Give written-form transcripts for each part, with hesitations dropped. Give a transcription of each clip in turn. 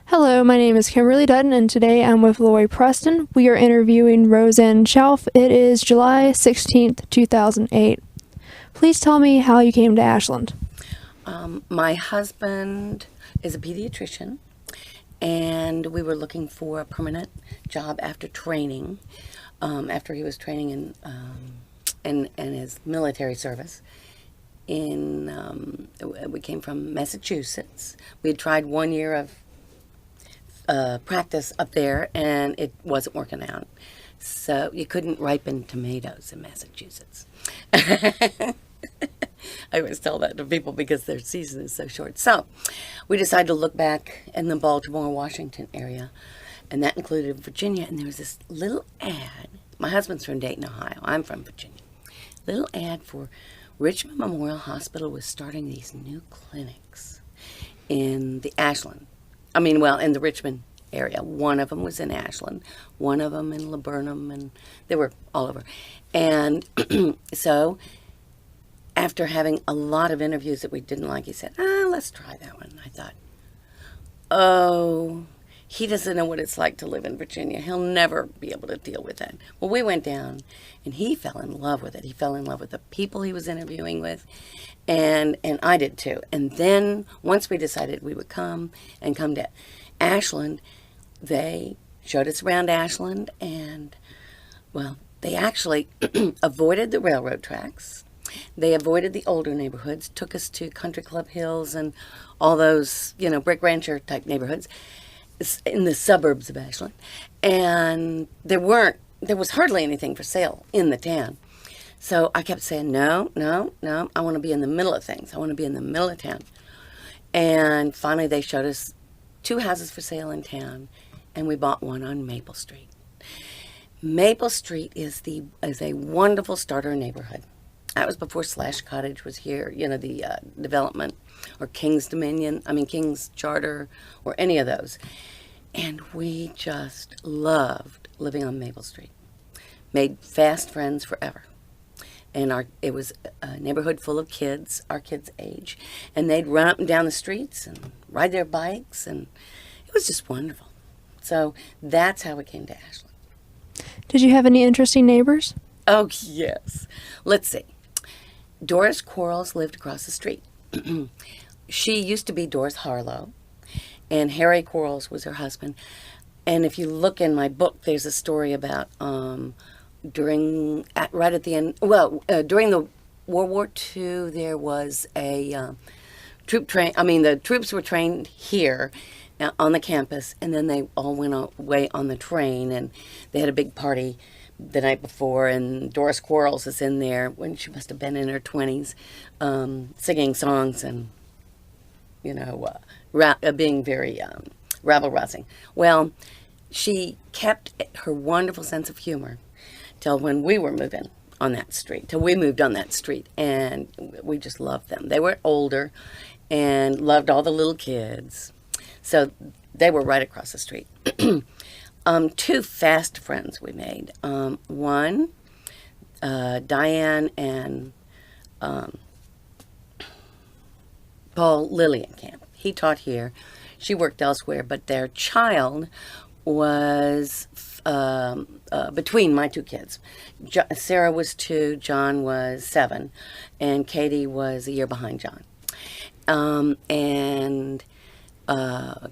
Hello, my name is Kimberly Dutton, and today I'm with Lori Preston. We are interviewing Rosanne Shalf. It is July 16th, 2008. Please tell me how you came to Ashland. My husband is a pediatrician, and we were looking for a permanent job after training, after he was training in his military service. We came from Massachusetts. We had tried 1 year of practice up there, and it wasn't working out. So you couldn't ripen tomatoes in Massachusetts. I always tell that to people because their season is so short. So we decided to look back in the Baltimore, Washington area, and that included Virginia. And there was this little ad. My husband's from Dayton, Ohio. I'm from Virginia. Little ad for Richmond Memorial Hospital was starting these new clinics in the Ashland. In the Richmond area. One of them was in Ashland, one of them in Laburnum, and they were all over. And so after having a lot of interviews that we didn't like, he said, let's try that one. I thought, oh, he doesn't know what it's like to live in Virginia. He'll never be able to deal with that. Well, we went down, and he fell in love with it. He fell in love with the people he was interviewing with, and I did too. And then once we decided we would come to Ashland, they showed us around Ashland, and, well, they actually avoided the railroad tracks. They avoided the older neighborhoods, took us to Country Club Hills and all those, brick rancher type neighborhoods in the suburbs of Ashland. And there was hardly anything for sale in the town. So I kept saying, no, I want to be in the middle of things. I want to be in the middle of town. And finally they showed us 2 houses for sale in town, and we bought one on Maple Street. Maple Street is a wonderful starter neighborhood. That was before Slash Cottage was here, the development, or King's Charter, or any of those. And we just loved living on Maple Street. Made fast friends forever. And it was a neighborhood full of kids, our kids' age. And they'd run up and down the streets and ride their bikes, and it was just wonderful. So that's how we came to Ashland. Did you have any interesting neighbors? Oh, yes. Let's see. Doris Quarles lived across the street. She used to be Doris Harlow, and Harry Quarles was her husband. And if you look in my book, there's a story about during the World War II, there was a troop train. The troops were trained here on the campus, and then they all went away on the train, and they had a big party the night before, and Doris Quarles is in there when she must have been in her 20s, singing songs and, being very rabble-rousing. Well, she kept her wonderful sense of humor till when we were moving on that street, till we moved on that street, and we just loved them. They were older and loved all the little kids, so they were right across the street. 2 fast friends we made. One, Diane and Paul Lillienkamp. He taught here. She worked elsewhere, but their child was between my 2 kids. Sarah was 2, John was 7, and Katie was a year behind John.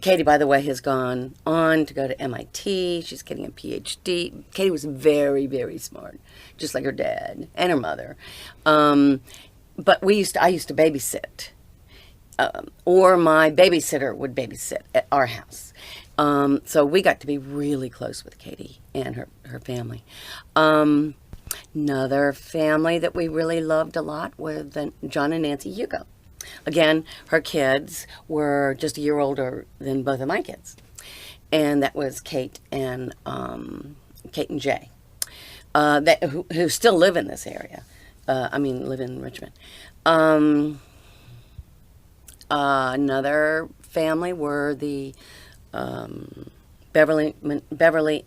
Katie, by the way, has gone on to go to MIT. She's getting a PhD. Katie was very, very smart, just like her dad and her mother. But I used to babysit, or my babysitter would babysit at our house. So we got to be really close with Katie and her family. Another family that we really loved a lot were John and Nancy Hugo. Again, her kids were just a year older than both of my kids. And that was Kate and Jay, who still live in this area. Live in Richmond. Another family were the Beverly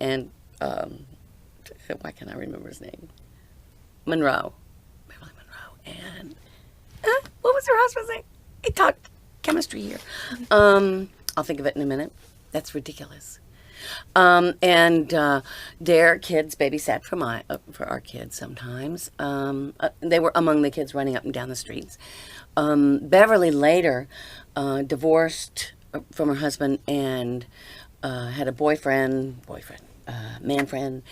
and, why can't I remember his name? Beverly Monroe. And what was her husband's name? He taught chemistry here. I'll think of it in a minute. That's ridiculous. And their kids babysat for our kids sometimes. They were among the kids running up and down the streets. Beverly later divorced from her husband and had a man friend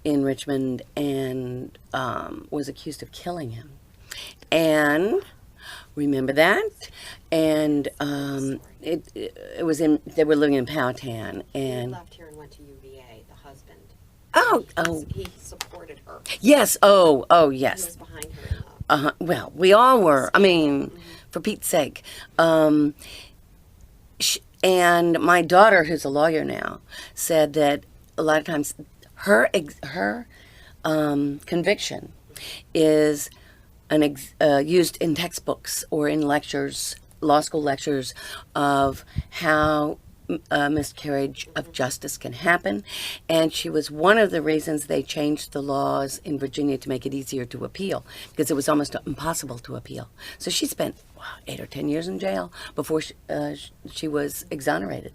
in Richmond, and was accused of killing him. And remember that? And it was they were living in Powhatan, and He left here and went to UVA, the husband. oh, He supported her. yes, oh, He yes. was behind her in love. Well, we all were. I mean, for Pete's sake. And my daughter, who's a lawyer now, said that a lot of times her conviction is used in textbooks or in lectures, law school lectures, of how miscarriage of justice can happen. And she was one of the reasons they changed the laws in Virginia to make it easier to appeal, because it was almost impossible to appeal. So she spent 8 or 10 years in jail before she was exonerated.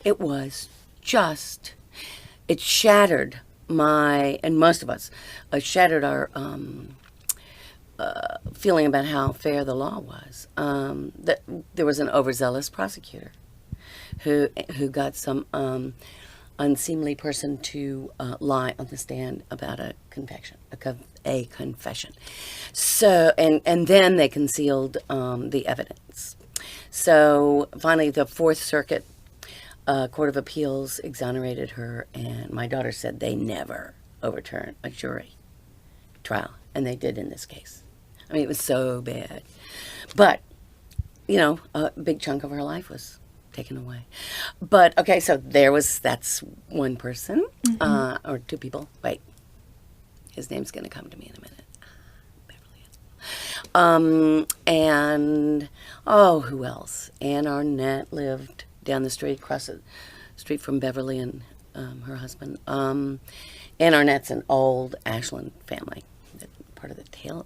It was just, it shattered and most of us, shattered our feeling about how fair the law was. That there was an overzealous prosecutor who got some unseemly person to lie on the stand about a confession. So, and then they concealed the evidence. So finally, the Fourth Circuit Court of Appeals exonerated her, and my daughter said they never overturn a jury trial, and they did in this case. I mean, it was so bad. But, a big chunk of her life was taken away. But, okay, so that's one person, or two people. Wait, his name's going to come to me in a minute. Beverly. And, who else? Ann Arnett lived down the street, across the street from Beverly and her husband. Ann Arnett's an old Ashland family, part of the Taylor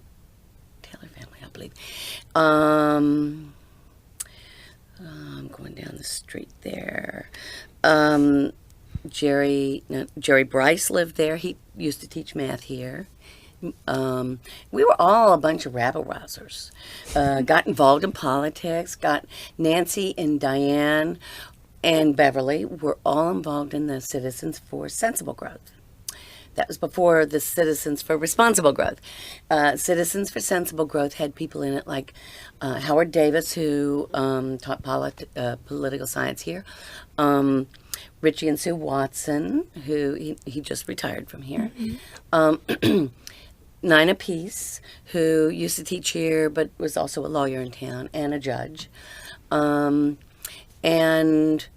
family, I believe. I'm going down the street there. Jerry Bryce lived there. He used to teach math here. We were all a bunch of rabble-rousers. Got involved in politics. Nancy and Diane and Beverly were all involved in the Citizens for Sensible Growth. That was before the Citizens for Responsible Growth. Citizens for Sensible Growth had people in it like Howard Davis, who taught political science here. Richie and Sue Watson, who he just retired from here. Nina Peace, who used to teach here but was also a lawyer in town and a judge. And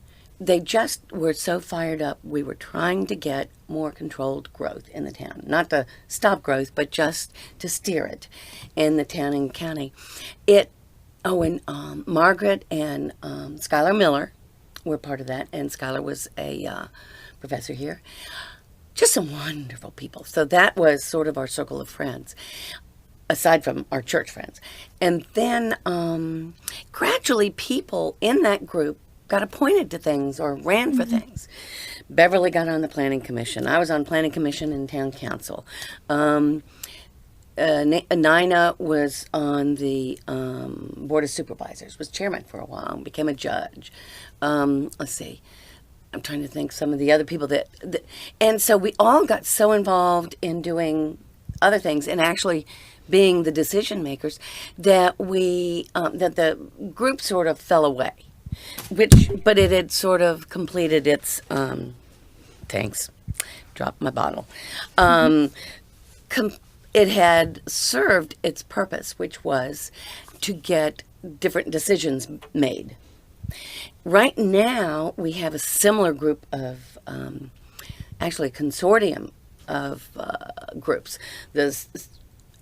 they just were so fired up. We were trying to get more controlled growth in the town. Not to stop growth, but just to steer it in the town and county. Margaret and Schuyler Miller were part of that, and Schuyler was a professor here. Just some wonderful people. So that was sort of our circle of friends, aside from our church friends. And then gradually people in that group got appointed to things or ran for things. Beverly got on the planning commission. I was on planning commission and town council. Nina was on the board of supervisors, was chairman for a while, and became a judge. Let's see. I'm trying to think some of the other people and so we all got so involved in doing other things and actually being the decision makers that that the group sort of fell away. But it had sort of completed its, thanks, dropped my bottle. It had served its purpose, which was to get different decisions made. Right now, we have a similar group of, actually a consortium of groups.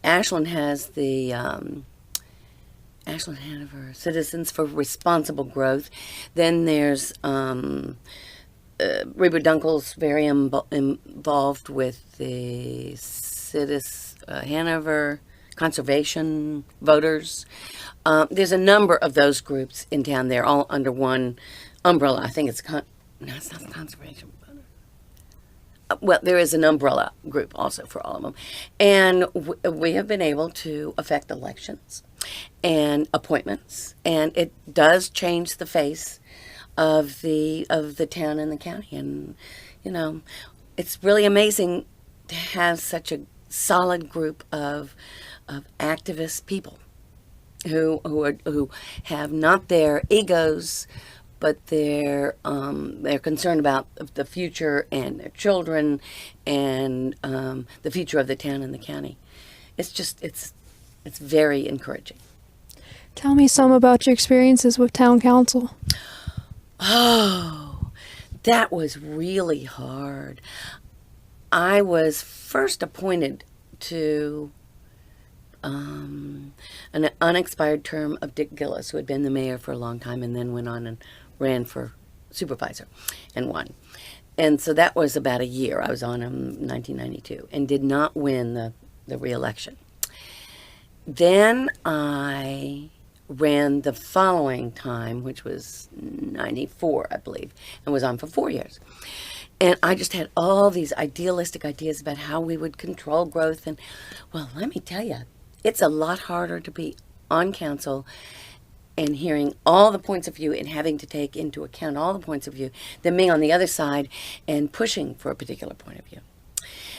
Ashland has the Ashland Hanover Citizens for Responsible Growth. Then there's Reba Dunkel's very involved with the Hanover Conservation Voters. There's a number of those groups in town. They're all under one umbrella. I think it's No, it's not the conservation. Well, there is an umbrella group also for all of them. And we have been able to affect elections and appointments. And it does change the face of the town and the county. And, you know, it's really amazing to have such a solid group of activist people who have not their egos, but they're concerned about the future and their children and the future of the town and the county. It's very encouraging. Tell me some about your experiences with town council. Oh, that was really hard. I was first appointed to an unexpired term of Dick Gillis, who had been the mayor for a long time and then went on and ran for supervisor and won. And so that was about a year. I was on him in 1992 and did not win the re-election. Then I ran the following time, which was 94, I believe, and was on for 4 years. And I just had all these idealistic ideas about how we would control growth. And, well, let me tell you, it's a lot harder to be on council and hearing all the points of view and having to take into account all the points of view than being on the other side and pushing for a particular point of view.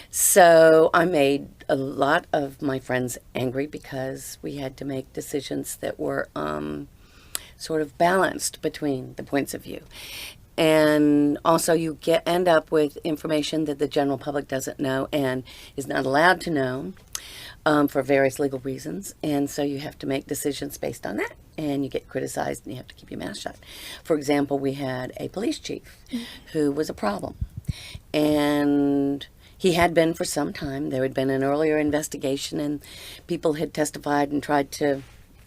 So I made a lot of my friends angry because we had to make decisions that were sort of balanced between the points of view. And also you end up with information that the general public doesn't know and is not allowed to know for various legal reasons. And so you have to make decisions based on that. And you get criticized and you have to keep your mouth shut. For example, we had a police chief who was a problem. And he had been for some time. There had been an earlier investigation and people had testified and tried to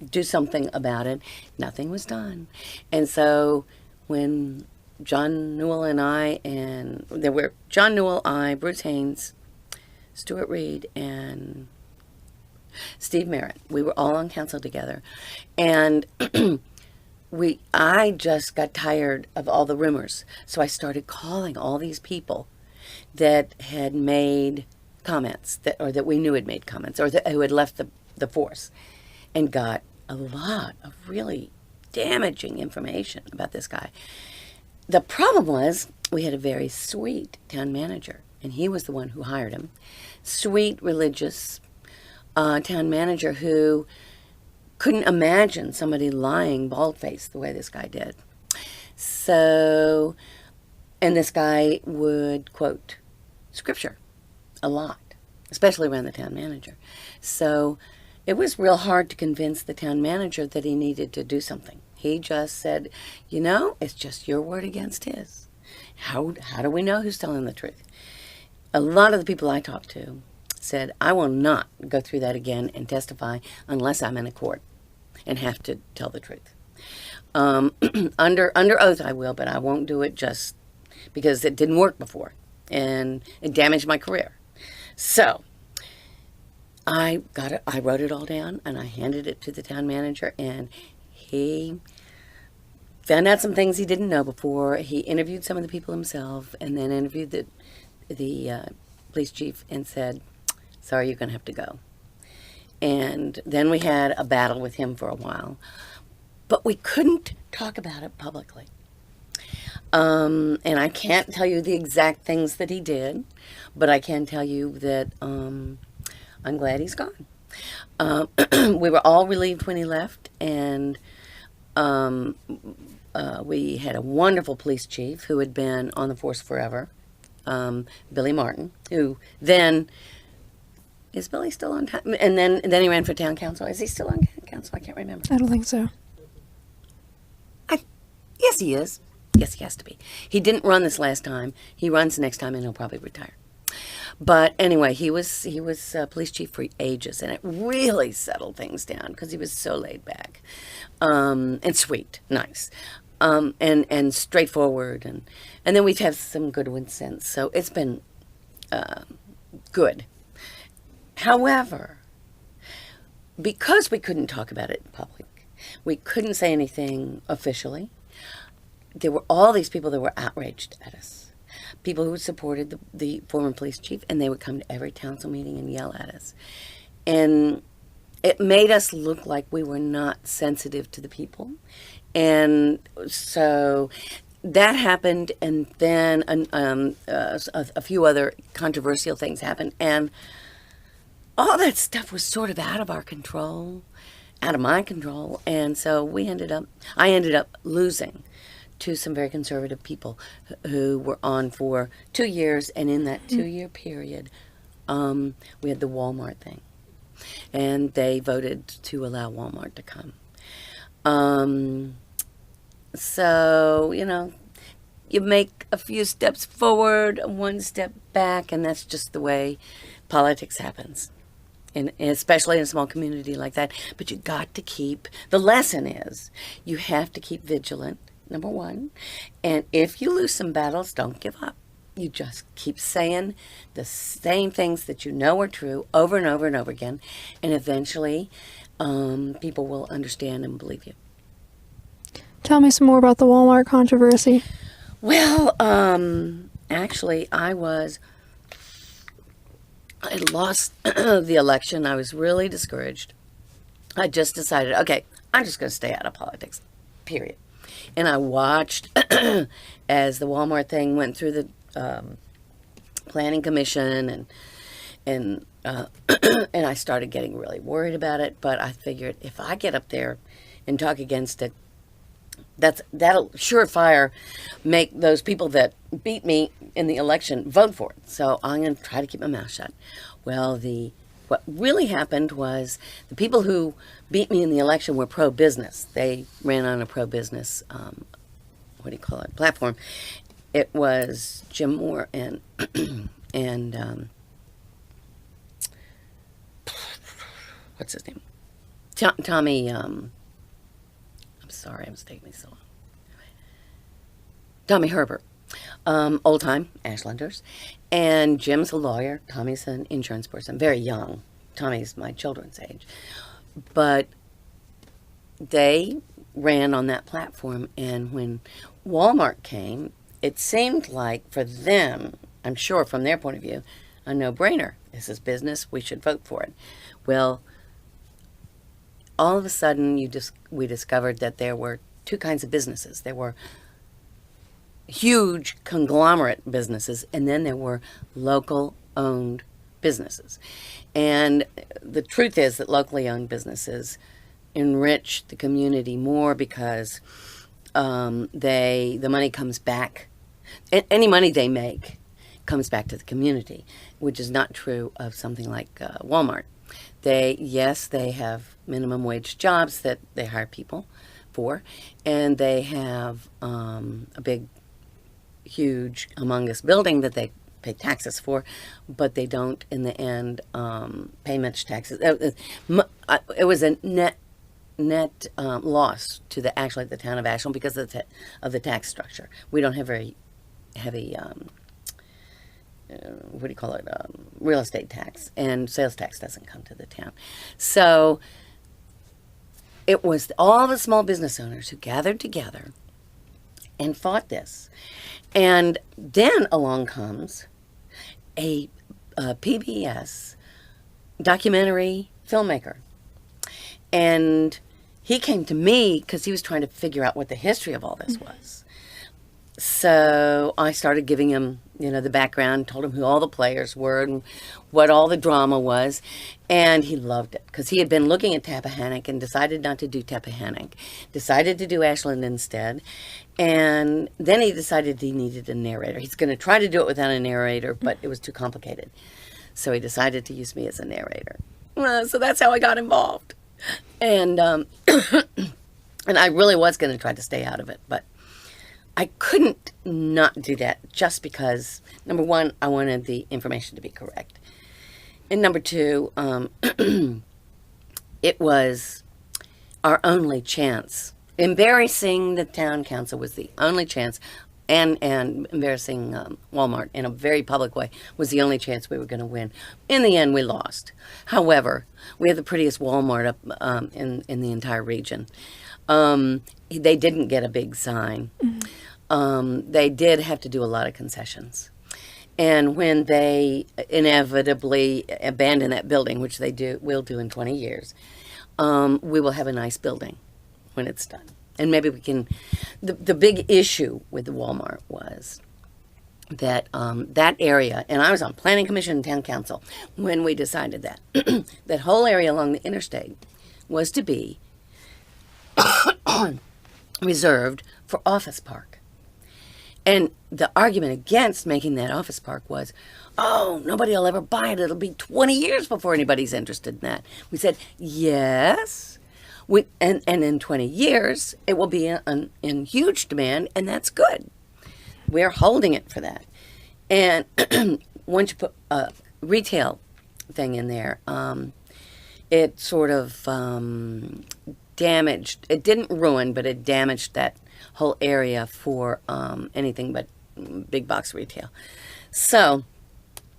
do something about it. Nothing was done. And so when John Newell and I, and there were John Newell, I, Bruce Haynes, Stuart Reed, and Steve Merritt. We were all on council together. And I just got tired of all the rumors. So I started calling all these people that had made comments that we knew had made comments or who had left the force, and got a lot of really damaging information about this guy. The problem was we had a very sweet town manager, and he was the one who hired him. Sweet, religious town manager who couldn't imagine somebody lying bald-faced the way this guy did. So, and this guy would quote scripture a lot, especially around the town manager. So it was real hard to convince the town manager that he needed to do something. He just said, you know, it's just your word against his. How do we know who's telling the truth? A lot of the people I talked to said, I will not go through that again and testify unless I'm in a court and have to tell the truth. Under oath I will, but I won't do it just because it didn't work before and it damaged my career. So I wrote it all down and I handed it to the town manager, and he found out some things he didn't know before. He interviewed some of the people himself and then interviewed the police chief and said, sorry, you're going to have to go. And then we had a battle with him for a while, but we couldn't talk about it publicly. And I can't tell you the exact things that he did, but I can tell you that I'm glad he's gone. We were all relieved when he left, and we had a wonderful police chief who had been on the force forever, Billy Martin, who then... Is Billy still on town? And then he ran for town council. Is he still on council? I can't remember. I don't think so. Yes, he is. Yes, he has to be. He didn't run this last time. He runs next time, and he'll probably retire. But anyway, he was police chief for ages, and it really settled things down because he was so laid back, and sweet, nice, and straightforward, and then we've had some good ones since. So it's been good. However, because we couldn't talk about it in public, we couldn't say anything officially, there were all these people that were outraged at us. People who supported the former police chief, and they would come to every council meeting and yell at us. And it made us look like we were not sensitive to the people. And so that happened, and then a few other controversial things happened. And all that stuff was sort of out of our control, out of my control. And so I ended up losing to some very conservative people who were on for 2 years. And in that 2-year period, we had the Walmart thing. And they voted to allow Walmart to come. So, you make a few steps forward, one step back, and that's just the way politics happens. And especially in a small community like that. But you got to the lesson is, you have to keep vigilant, number one. And if you lose some battles, don't give up. You just keep saying the same things that you know are true over and over and over again. And eventually, people will understand and believe you. Tell me some more about the Walmart controversy. Well, actually, I lost the election. I was really discouraged. I just decided, okay, I'm just going to stay out of politics, period. And I watched as the Walmart thing went through the planning commission, and I started getting really worried about it. But I figured if I get up there and talk against it, that'll surefire make those people that beat me in the election vote for it. So I'm going to try to keep my mouth shut. Well, what really happened was the people who beat me in the election were pro-business. They ran on a pro-business, platform. It was Jim Moore and what's his name? Tommy. I'm sorry, it's taking me so long. Tommy Herbert, old time Ashlanders, and Jim's a lawyer. Tommy's an insurance person, very young. Tommy's my children's age, but they ran on that platform. And when Walmart came, it seemed like for them, I'm sure from their point of view, a no-brainer. This is business. We should vote for it. Well, all of a sudden, we discovered that there were two kinds of businesses. There were huge conglomerate businesses, and then there were local-owned businesses. And the truth is that locally owned businesses enrich the community more because the money comes back. Any money they make comes back to the community, which is not true of something like Walmart. They have minimum wage jobs that they hire people for, and they have a big, huge, humongous building that they pay taxes for, but they don't, in the end, pay much taxes. It was a net loss to the town of Ashland because of the tax structure. We don't have very heavy real estate tax, and sales tax doesn't come to the town. So it was all the small business owners who gathered together and fought this. And then along comes a PBS documentary filmmaker. And he came to me because he was trying to figure out what the history of all this was. So I started giving him, the background, told him who all the players were and what all the drama was. And he loved it because he had been looking at Tappahannock and decided not to do Tappahannock, decided to do Ashland instead. And then he decided he needed a narrator. He's going to try to do it without a narrator, but it was too complicated. So he decided to use me as a narrator. So that's how I got involved. And and I really was going to try to stay out of it, but I couldn't not do that just because, number one, I wanted the information to be correct. And number two, it was our only chance. Embarrassing the town council was the only chance, and embarrassing Walmart in a very public way was the only chance we were going to win. In the end, we lost. However, we have the prettiest Walmart up in the entire region. They didn't get a big sign. They did have to do a lot of concessions. And when they inevitably abandon that building, which will do in 20 years, we will have a nice building when it's done. And maybe we can. The big issue with the Walmart was that that area, and I was on Planning Commission and Town Council when we decided that that whole area along the interstate was to be reserved for office park. And the argument against making that office park was, oh, nobody will ever buy it. It'll be 20 years before anybody's interested in that. We said, yes. And in 20 years, it will be in huge demand, and that's good. We're holding it for that. And once you put a retail thing in there, it sort of damaged, it didn't ruin, but it damaged that whole area for anything but big box retail. So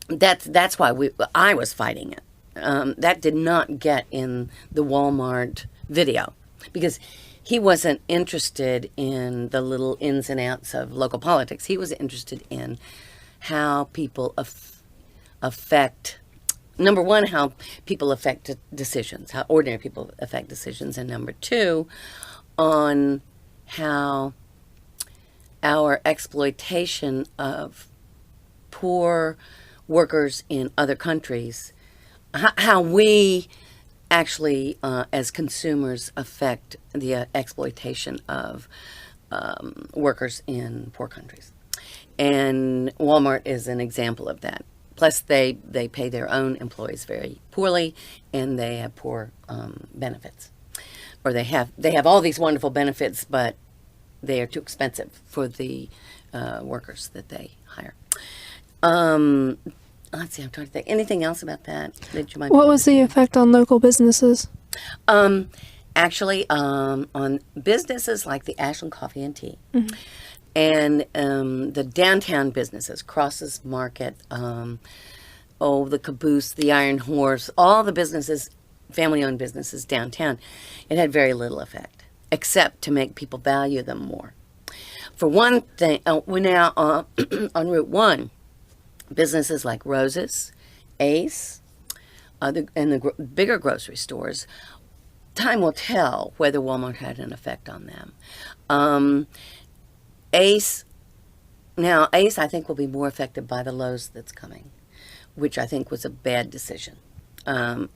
that's why I was fighting it. That did not get in the Walmart video because he wasn't interested in the little ins and outs of local politics. He was interested in how people affect, number one, how people affect decisions, how ordinary people affect decisions, and number two, on how our exploitation of poor workers in other countries, how we actually, as consumers, affect the exploitation of workers in poor countries. And Walmart is an example of that. Plus, they pay their own employees very poorly, and they have poor benefits. Or they have all these wonderful benefits, but they are too expensive for the workers that they hire. Let's see, I'm trying to think. Anything else about that you might? What was the effect on local businesses? Actually, on businesses like the Ashland Coffee and Tea, and the downtown businesses, Cross's Market, the Caboose, the Iron Horse, all the businesses, family-owned businesses downtown, it had very little effect, except to make people value them more. For one thing, we're now on Route 1, businesses like Rose's, Ace, and the bigger grocery stores, time will tell whether Walmart had an effect on them. Ace, I think, will be more affected by the Lowe's that's coming, which I think was a bad decision on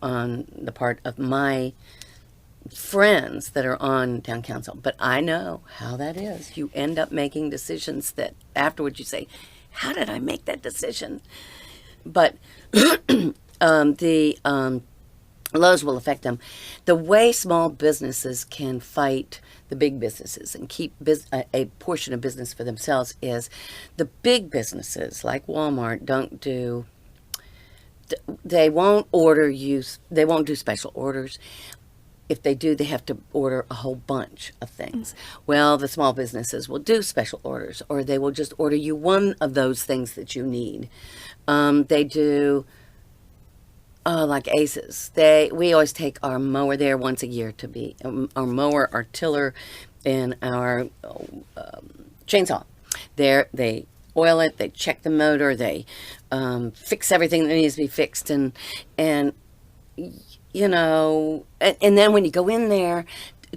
the part of my friends that are on town council. But I know how that is. You end up making decisions that afterwards you say, how did I make that decision? But the Lowe's will affect them. The way small businesses can fight the big businesses and keep a portion of business for themselves is the big businesses like Walmart they won't do special orders. If they do, they have to order a whole bunch of things. Well, the small businesses will do special orders, or they will just order you one of those things that you need. They do, like Aces. We always take our mower there once a year to be, our mower, our tiller, and our chainsaw. They oil it, they check the motor, they fix everything that needs to be fixed, and you know, and then when you go in there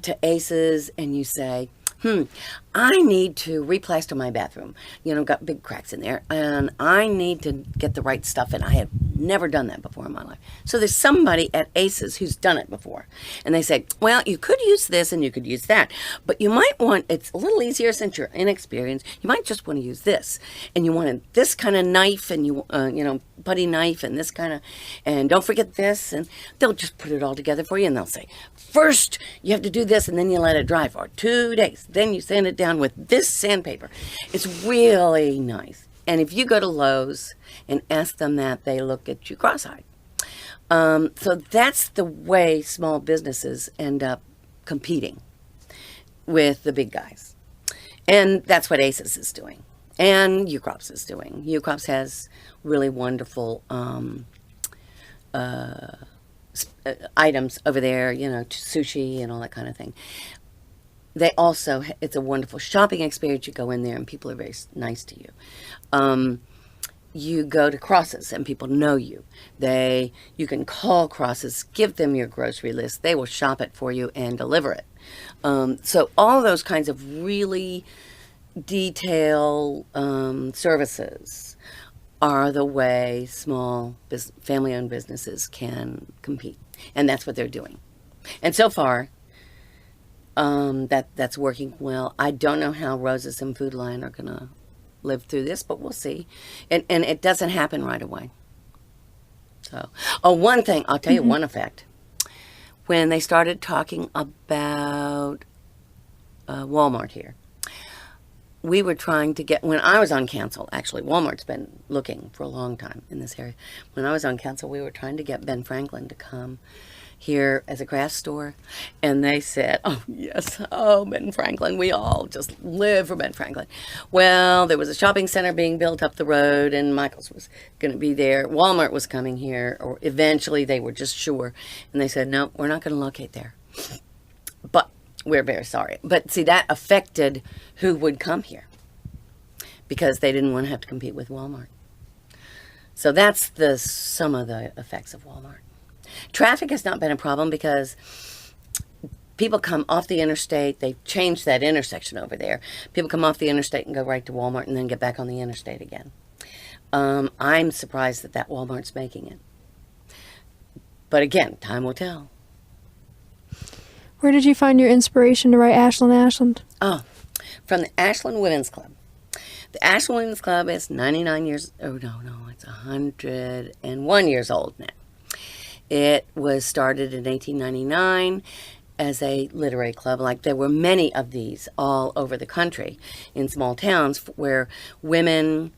to Aces and you say, I need to replaster my bathroom. You know, got big cracks in there, and I need to get the right stuff in. I have never done that before in my life. So there's somebody at Aces who's done it before. And they say, well, you could use this and you could use that, but you might want, it's a little easier since you're inexperienced, you might just want to use this. And you wanted this kind of knife, and putty knife, and this kind of, and don't forget this, and they'll just put it all together for you, and they'll say, first you have to do this, and then you let it dry for 2 days. Then you sand it down with this sandpaper. It's really nice. And if you go to Lowe's and ask them that, they look at you cross-eyed. So that's the way small businesses end up competing with the big guys. And that's what Aces is doing. And Ucrops is doing. Ucrops has really wonderful items over there, sushi and all that kind of thing. they also, it's a wonderful shopping experience. You go in there and people are very nice to you. You go to Crosses and people know you. You can call Crosses, give them your grocery list. They will shop it for you and deliver it. So all those kinds of really detailed services are the way small family-owned businesses can compete, and that's what they're doing. And so far, that's working well. I don't know how Roses and Food Lion are going to live through this, but we'll see. And it doesn't happen right away. So, one thing, I'll tell you one effect. When they started talking about Walmart here, we were trying to get, when I was on council, actually, Walmart's been looking for a long time in this area. When I was on council, we were trying to get Ben Franklin to come here as a craft store. And they said, oh, yes, oh, Ben Franklin, we all just live for Ben Franklin. Well, there was a shopping center being built up the road, and Michael's was going to be there. Walmart was coming here, or eventually they were just sure. And they said, no, we're not going to locate there. But we're very sorry. But see, that affected who would come here because they didn't want to have to compete with Walmart. So that's some of the effects of Walmart. Traffic has not been a problem because people come off the interstate. They've changed that intersection over there. People come off the interstate and go right to Walmart and then get back on the interstate again. I'm surprised that Walmart's making it. But again, time will tell. Where did you find your inspiration to write Ashland Ashland? Oh, from the Ashland Women's Club. The Ashland Women's Club is 99 years, it's 101 years old now. It was started in 1899 as a literary club. Like, there were many of these all over the country in small towns where women,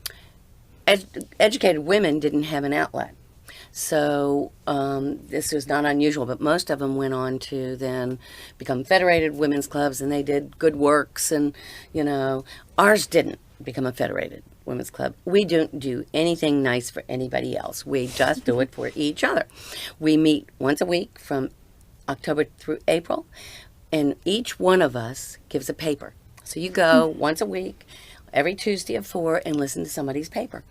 educated women, didn't have an outlet. So this was not unusual, but most of them went on to then become federated women's clubs, and they did good works, and, ours didn't become a federated women's club. We don't do anything nice for anybody else. We just do it for each other. We meet once a week from October through April, and each one of us gives a paper. So you go once a week, every Tuesday at 4, and listen to somebody's paper.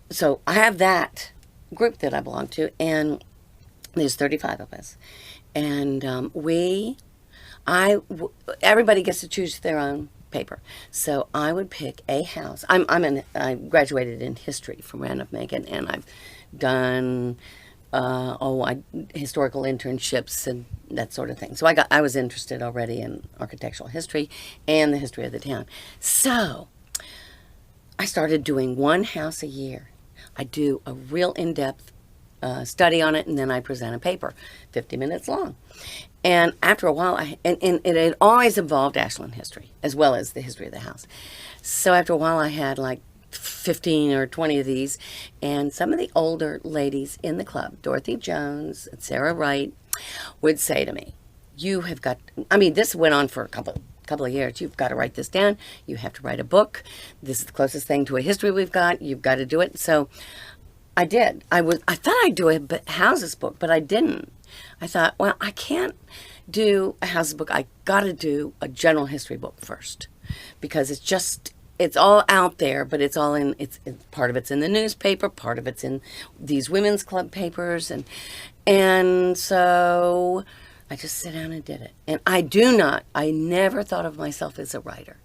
So I have that group that I belong to, and there's 35 of us. And everybody gets to choose their own paper. So I would pick a house. I graduated in history from Randolph Macon, and I've done historical internships and that sort of thing. So I was interested already in architectural history and the history of the town. So I started doing one house a year. I do a real in-depth study on it, and then I present a paper, 50 minutes long. And after a while, and it had always involved Ashland history, as well as the history of the house. So after a while, I had like 15 or 20 of these, and some of the older ladies in the club, Dorothy Jones and Sarah Wright, would say to me, this went on for a couple of years. You've got to write this down. You have to write a book. This is the closest thing to a history we've got. You've got to do it. So I did. I thought I'd do a houses book, but I didn't. I thought, well, I can't do a houses book. I got to do a general history book first, because it's all out there, but it's part of it's in the newspaper, part of it's in these women's club papers, and so I just sat down and did it. And I never thought of myself as a writer,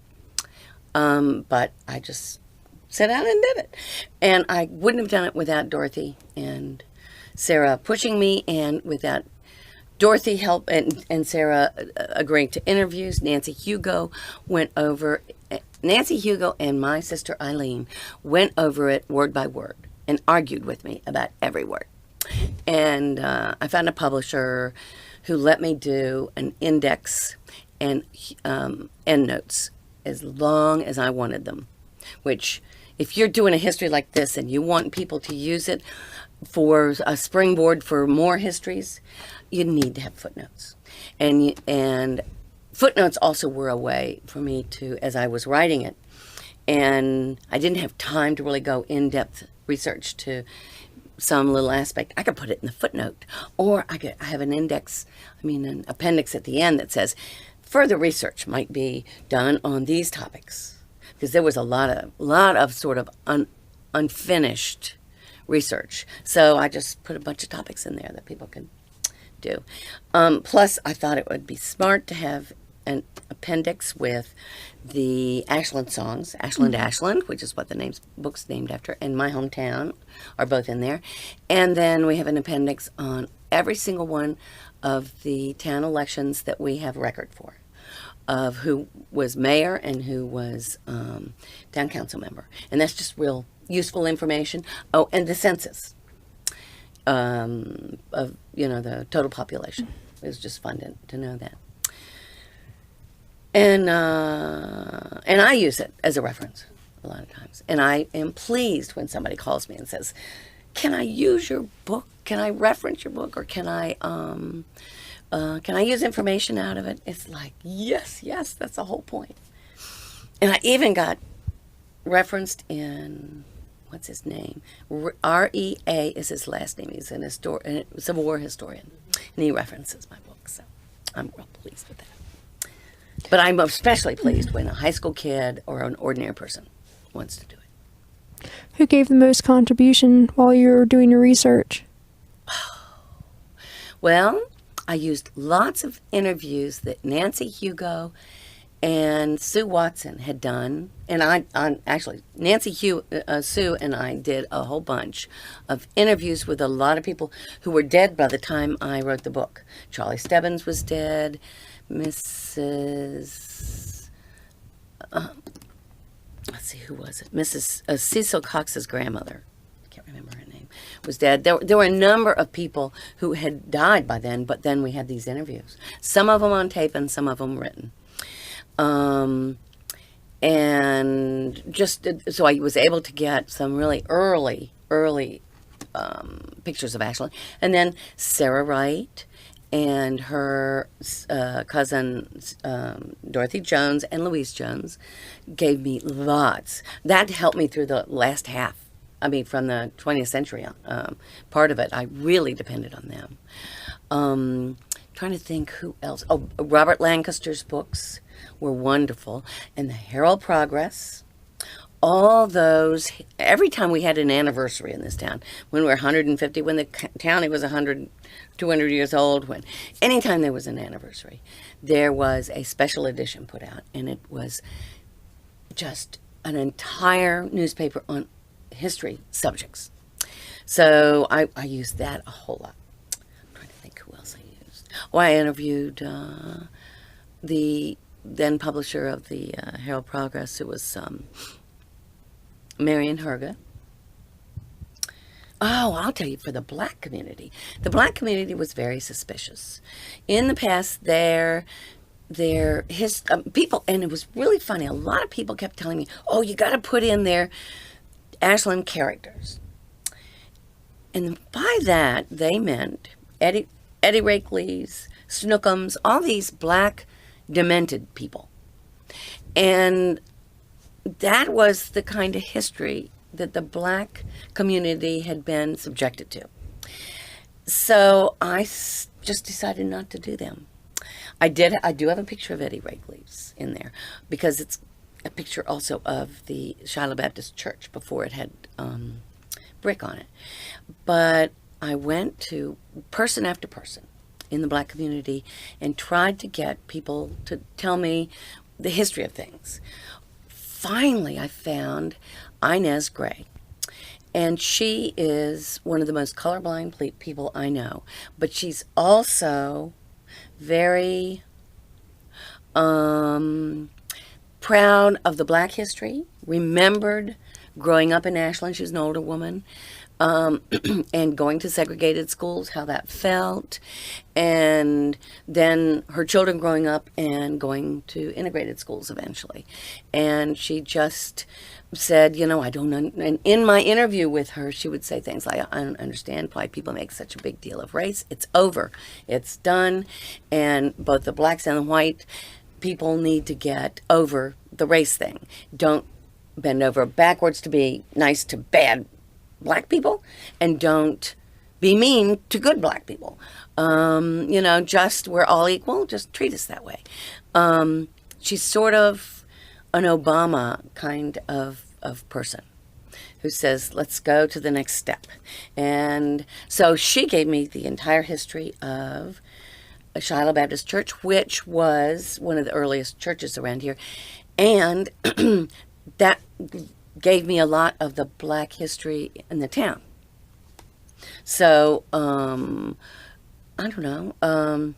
but I just sat down and did it. And I wouldn't have done it without Dorothy and Sarah pushing me, and without Dorothy help and Sarah agreeing to interviews. Nancy Hugo and my sister Eileen went over it word by word and argued with me about every word. And I found a publisher who let me do an index and endnotes as long as I wanted them, which, if you're doing a history like this and you want people to use it for a springboard for more histories, you need to have footnotes. And footnotes also were a way for me to, as I was writing it, and I didn't have time to really go in-depth research to some little aspect, I could put it in the footnote, or I have an appendix at the end that says further research might be done on these topics, because there was a lot of sort of unfinished research. So I just put a bunch of topics in there that people can do. Plus, I thought it would be smart to have an appendix with the Ashland songs, Ashland, Ashland, which is what the book's named after, and My Hometown are both in there. And then we have an appendix on every single one of the town elections that we have record for, of who was mayor and who was town council member. And that's just real useful information. Oh, and the census of, the total population. It was just fun to know that. And I use it as a reference a lot of times. And I am pleased when somebody calls me and says, "Can I use your book? Can I reference your book? Or can I use information out of it?" It's like, yes, that's the whole point. And I even got referenced in, what's his name? R.E.A. is his last name. He's a Civil War historian. And he references my book. So I'm real pleased with that. But I'm especially pleased when a high school kid or an ordinary person wants to do it. Who gave the most contribution while you were doing your research? Well, I used lots of interviews that Nancy Hugo and Sue Watson had done. And Sue and I did a whole bunch of interviews with a lot of people who were dead by the time I wrote the book. Charlie Stebbins was dead. Mrs. Let's see, who was it? Mrs. Cecil Cox's grandmother, I can't remember her name, was dead. There were a number of people who had died by then, but then we had these interviews. Some of them on tape and some of them written. And just so I was able to get some really early pictures of Ashland. And then Sarah Wright and her cousin Dorothy Jones and Louise Jones gave me lots. That helped me through the last half. I mean, from the 20th century part of it, I really depended on them. Trying to think who else. Oh, Robert Lancaster's books were wonderful. And the Herald Progress. All those, every time we had an anniversary in this town, when we were 150, when the county was 100, 200 years old, anytime there was an anniversary, there was a special edition put out, and it was just an entire newspaper on history subjects. So I used that a whole lot. I'm trying to think who else I used. Oh, I interviewed the then publisher of the Herald Progress, who was Marion Herga. Oh, I'll tell you, for the black community. The black community was very suspicious. In the past, people, and it was really funny, a lot of people kept telling me, "Oh, you got to put in their Ashland characters." And by that, they meant Eddie Rakeley's, Snookums, all these black demented people. And that was the kind of history that the black community had been subjected to. So I just decided not to do them. I do have a picture of Eddie Rakeley's in there, because it's a picture also of the Shiloh Baptist Church before it had brick on it. But I went to person after person in the black community and tried to get people to tell me the history of things. Finally, I found Inez Gray, and she is one of the most colorblind people I know, but she's also very proud of the black history, remembered growing up in Ashland. She was an older woman, and going to segregated schools, how that felt, and then her children growing up and going to integrated schools eventually. And she just said, I don't and in my interview with her, she would say things like, "I don't understand why people make such a big deal of race. It's over. It's done. And both the blacks and the white people need to get over the race thing. Don't bend over backwards to be nice to bad black people, and don't be mean to good black people. Just we're all equal, just treat us that way. She's sort of an Obama kind of person who says, let's go to the next step. And so she gave me the entire history of Shiloh Baptist Church, which was one of the earliest churches around here. And that gave me a lot of the black history in the town. So, I don't know.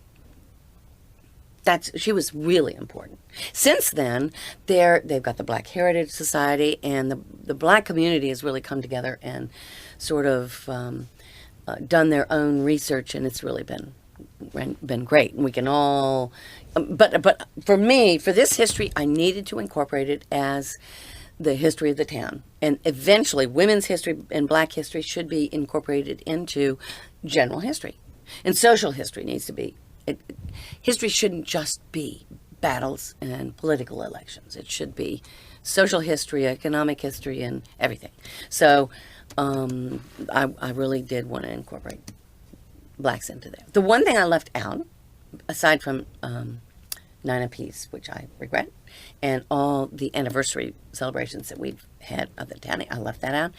She was really important. Since then, they've got the Black Heritage Society, and the black community has really come together and sort of done their own research, and it's really been great. And we can all, but for me, for this history, I needed to incorporate it as the history of the town. And eventually, women's history and black history should be incorporated into general history. And social history needs to be. History shouldn't just be battles and political elections. It should be social history, economic history, and everything. So I really did want to incorporate blacks into there. The one thing I left out, aside from Nine Apiece, which I regret, and all the anniversary celebrations that we've had of the town, I left that out.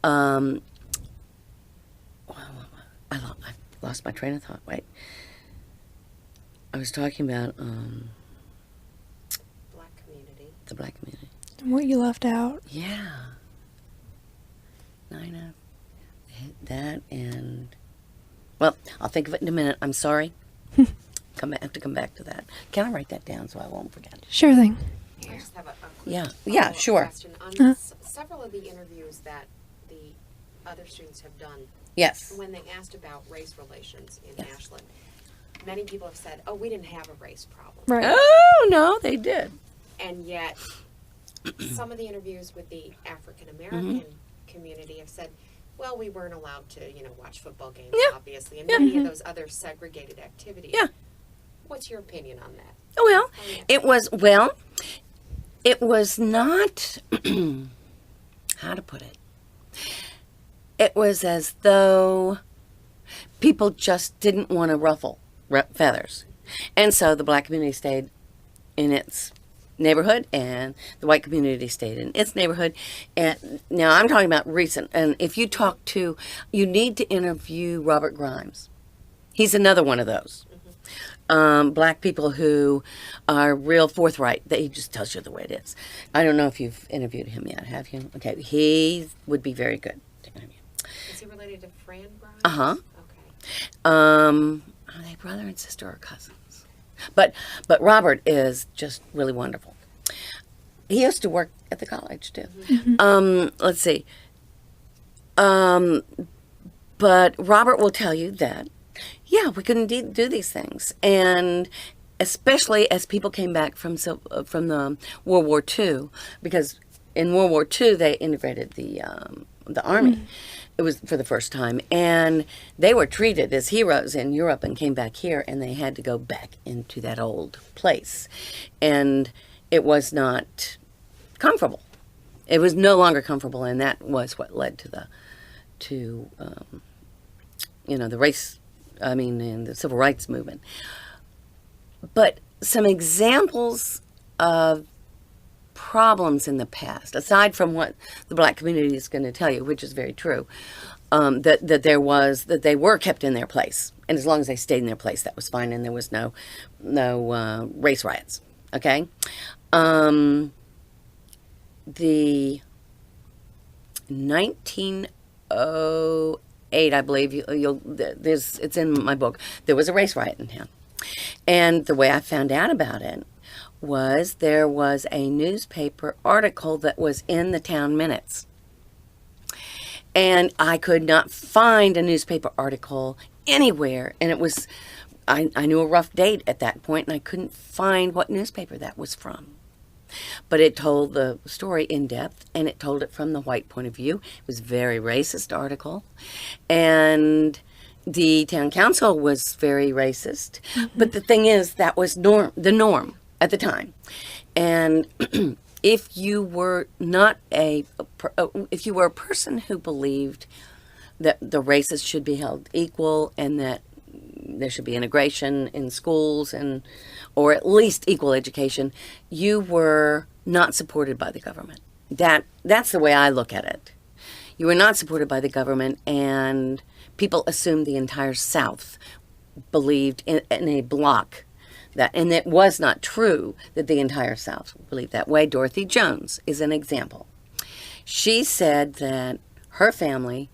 I lost my train of thought. Wait. I was talking about Black community. the black community. What you left out? Yeah. Nina, that, and well, I'll think of it in a minute. I'm sorry. Have to come back to that. Can I write that down so I won't forget? Sure thing. I just have a quick Yeah, follow-up sure. question. On several of the interviews that the other students have done, Yes. when they asked about race relations in Yes. Ashland, many people have said, oh, we didn't have a race problem. Right. Oh no, they did. And yet, some of the interviews with the African American Mm-hmm. community have said, well, we weren't allowed to, watch football games, Yeah. obviously, and many of those other segregated activities. Yeah. What's your opinion on that? Well, yeah. it was not, how to put it? It was as though people just didn't want to ruffle feathers. And so the black community stayed in its neighborhood, and the white community stayed in its neighborhood. And now I'm talking about recent, and if you you need to interview Robert Grimes. He's another one of those. Black people who are real forthright. That he just tells you the way it is. I don't know if you've interviewed him yet, have you? Okay, he would be very good to interview. Is he related to Fran Grimes? Uh-huh. Okay. Are they brother and sister or cousins? But Robert is just really wonderful. He used to work at the college too. Let's see. But Robert will tell you that, yeah, we couldn't do these things, and especially as people came back from the World War II, because in World War II they integrated the army. It was for the first time, and they were treated as heroes in Europe and came back here, and they had to go back into that old place, and it was not comfortable. It was no longer comfortable, and that was what led to the race. I mean, and the civil rights movement. But some examples of problems in the past, aside from what the black community is going to tell you, which is very true, that they were kept in their place, and as long as they stayed in their place, that was fine, and there was no race riots. Okay, the 1908, I believe it's in my book. There was a race riot in town, and the way I found out about it was there was a newspaper article that was in the town minutes. And I could not find a newspaper article anywhere. And it was, I knew a rough date at that point, and I couldn't find what newspaper that was from. But it told the story in depth, and it told it from the white point of view. It was a very racist article. And the town council was very racist. But the thing is, that was the norm at the time. And if you were a person who believed that the races should be held equal, and that there should be integration in schools, and or at least equal education, you were not supported by the government. That's the way I look at it. You were not supported by the government, and people assumed the entire South believed in a block that, and it was not true that the entire South believed that way. Dorothy Jones is an example. She said that her family,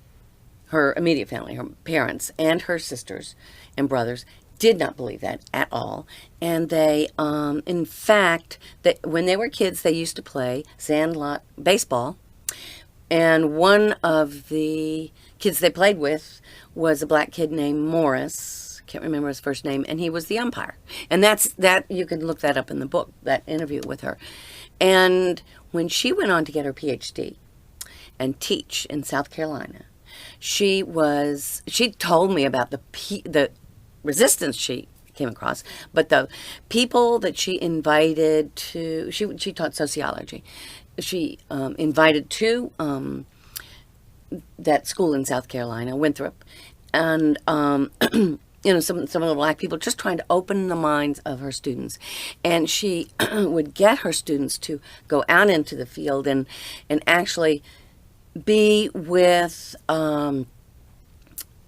her immediate family, her parents and her sisters and brothers did not believe that at all. And they, in fact, that when they were kids, they used to play sandlot baseball. And one of the kids they played with was a black kid named Morris. Can't remember his first name, and he was the umpire. And that you can look that up in the book, that interview with her. And when she went on to get her PhD and teach in South Carolina, she told me about the resistance she came across, but the people that she invited to, she taught sociology. She invited to that school in South Carolina, Winthrop, and some of the black people, just trying to open the minds of her students. And she would get her students to go out into the field and actually be with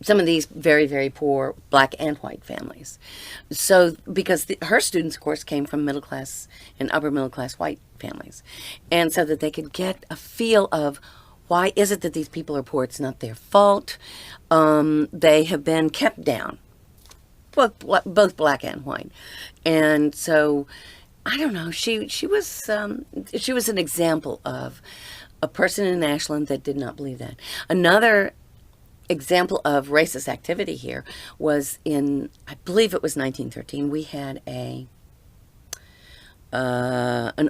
some of these very, very poor black and white families. So, because her students, of course, came from middle class and upper middle class white families. And so that they could get a feel of, why is it that these people are poor? It's not their fault. They have been kept down, both black and white. And so, I don't know, she was an example of a person in Ashland that did not believe that. Another example of racist activity here was in, I believe it was 1913, we had an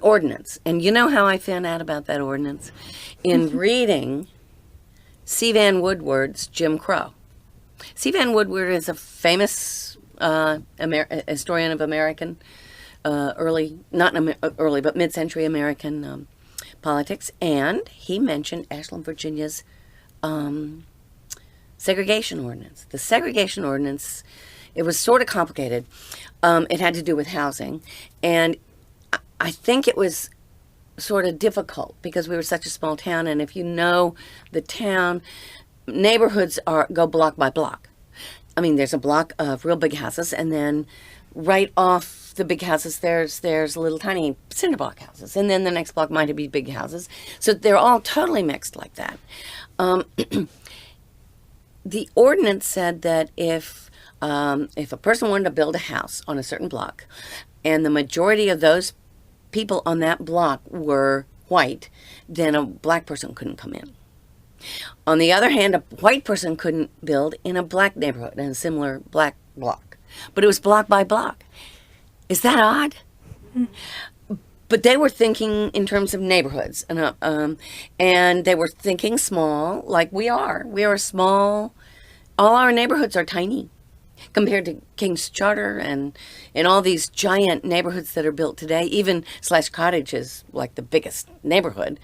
ordinance. And you know how I found out about that ordinance? In reading C. Van Woodward's Jim Crow. C. Van Woodward is a famous historian of American, but mid-century American politics, and he mentioned Ashland, Virginia's segregation ordinance. The segregation ordinance, it was sort of complicated. It had to do with housing, and I think it was sort of difficult because we were such a small town, and if you know the town, neighborhoods go block by block. I mean, there's a block of real big houses, and then right off the big houses, there's little tiny cinder block houses, and then the next block might be big houses. So they're all totally mixed like that. The ordinance said that if a person wanted to build a house on a certain block, and the majority of those people on that block were white, then a black person couldn't come in. On the other hand, a white person couldn't build in a black neighborhood, in a similar black block. But it was block by block. Is that odd? But they were thinking in terms of neighborhoods, and they were thinking small, like we are. We are small. All our neighborhoods are tiny compared to King's Charter and all these giant neighborhoods that are built today. Even Slash Cottage is like the biggest neighborhood.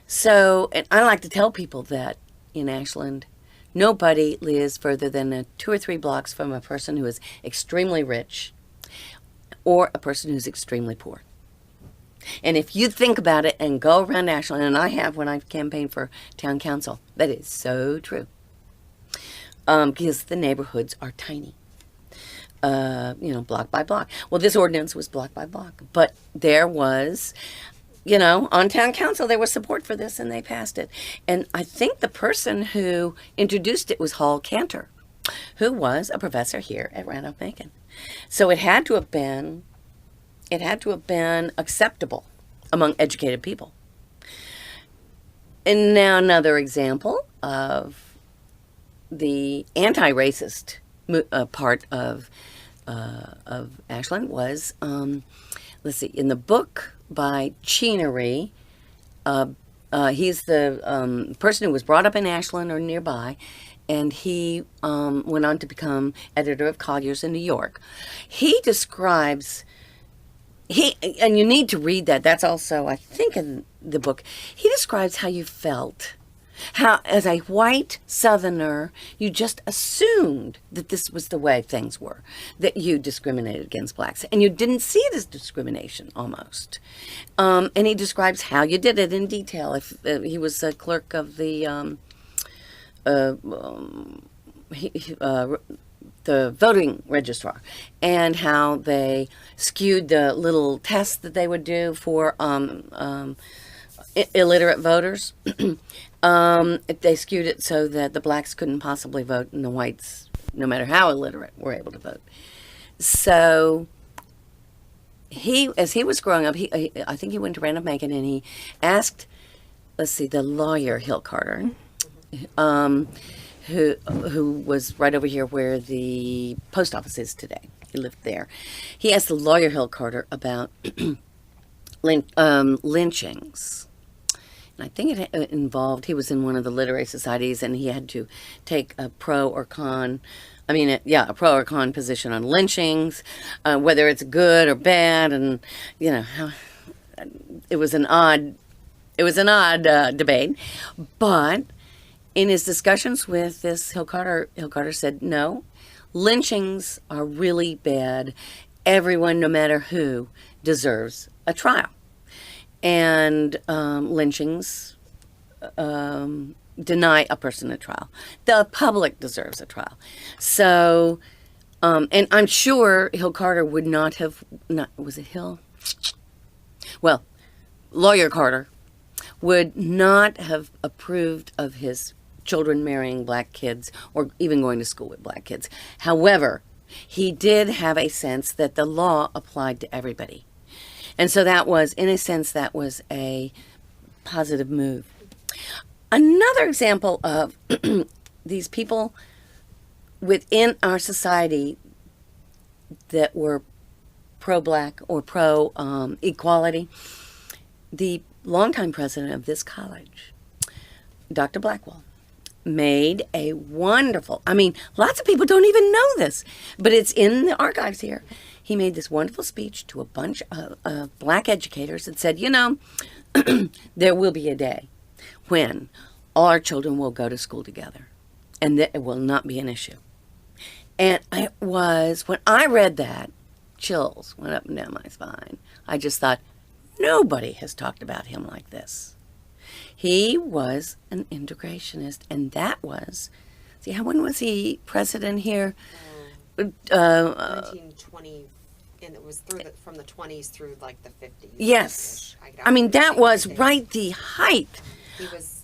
So, and I like to tell people that in Ashland, nobody lives further than 2 or 3 blocks from a person who is extremely rich or a person who's extremely poor. And if you think about it and go around Ashland, and I have when I've campaigned for town council, that is so true. Because the neighborhoods are tiny, block by block. Well, this ordinance was block by block, but there was, on town council, there was support for this, and they passed it. And I think the person who introduced it was Hall Cantor, who was a professor here at Randolph-Macon. So it had to have been acceptable among educated people. And now another example of the anti-racist part of Ashland was, in the book by Cheenery, he's the person who was brought up in Ashland or nearby, and he went on to become editor of Collier's in New York. He describes, and you need to read that, that's also, I think, in the book, he describes how you felt How, as a white Southerner, you just assumed that this was the way things were, that you discriminated against blacks, and you didn't see it as discrimination almost. And he describes how you did it in detail. If he was a clerk of the voting registrar, and how they skewed the little tests that they would do for illiterate voters. They skewed it so that the blacks couldn't possibly vote, and the whites, no matter how illiterate, were able to vote. So as he was growing up, I think he went to Randolph Macon, and he asked, the lawyer Hill Carter, who was right over here where the post office is today. He lived there. He asked the lawyer Hill Carter about lynchings. And I think it involved, he was in one of the literary societies, and he had to take a pro or con position on lynchings, whether it's good or bad, and how it was an odd debate. But in his discussions with this Hill Carter said, no, lynchings are really bad. Everyone, no matter who, deserves a trial. And lynchings deny a person a trial. The public deserves a trial. So, and I'm sure Hill Carter would not have, was it Hill? Well, lawyer Carter would not have approved of his children marrying black kids or even going to school with black kids. However, he did have a sense that the law applied to everybody. And so that was, in a sense, that was a positive move. Another example of these people within our society that were pro-black or pro-equality, the longtime president of this college, Dr. Blackwell, made a wonderful, lots of people don't even know this, but it's in the archives here. He made this wonderful speech to a bunch of black educators and said, there will be a day when all our children will go to school together, and that it will not be an issue. And when I read that, chills went up and down my spine. I just thought, nobody has talked about him like this. He was an integrationist, and that was, when was he president here? 1920, and it was from the 20s through like the 50s. Yes. That was right the height. He was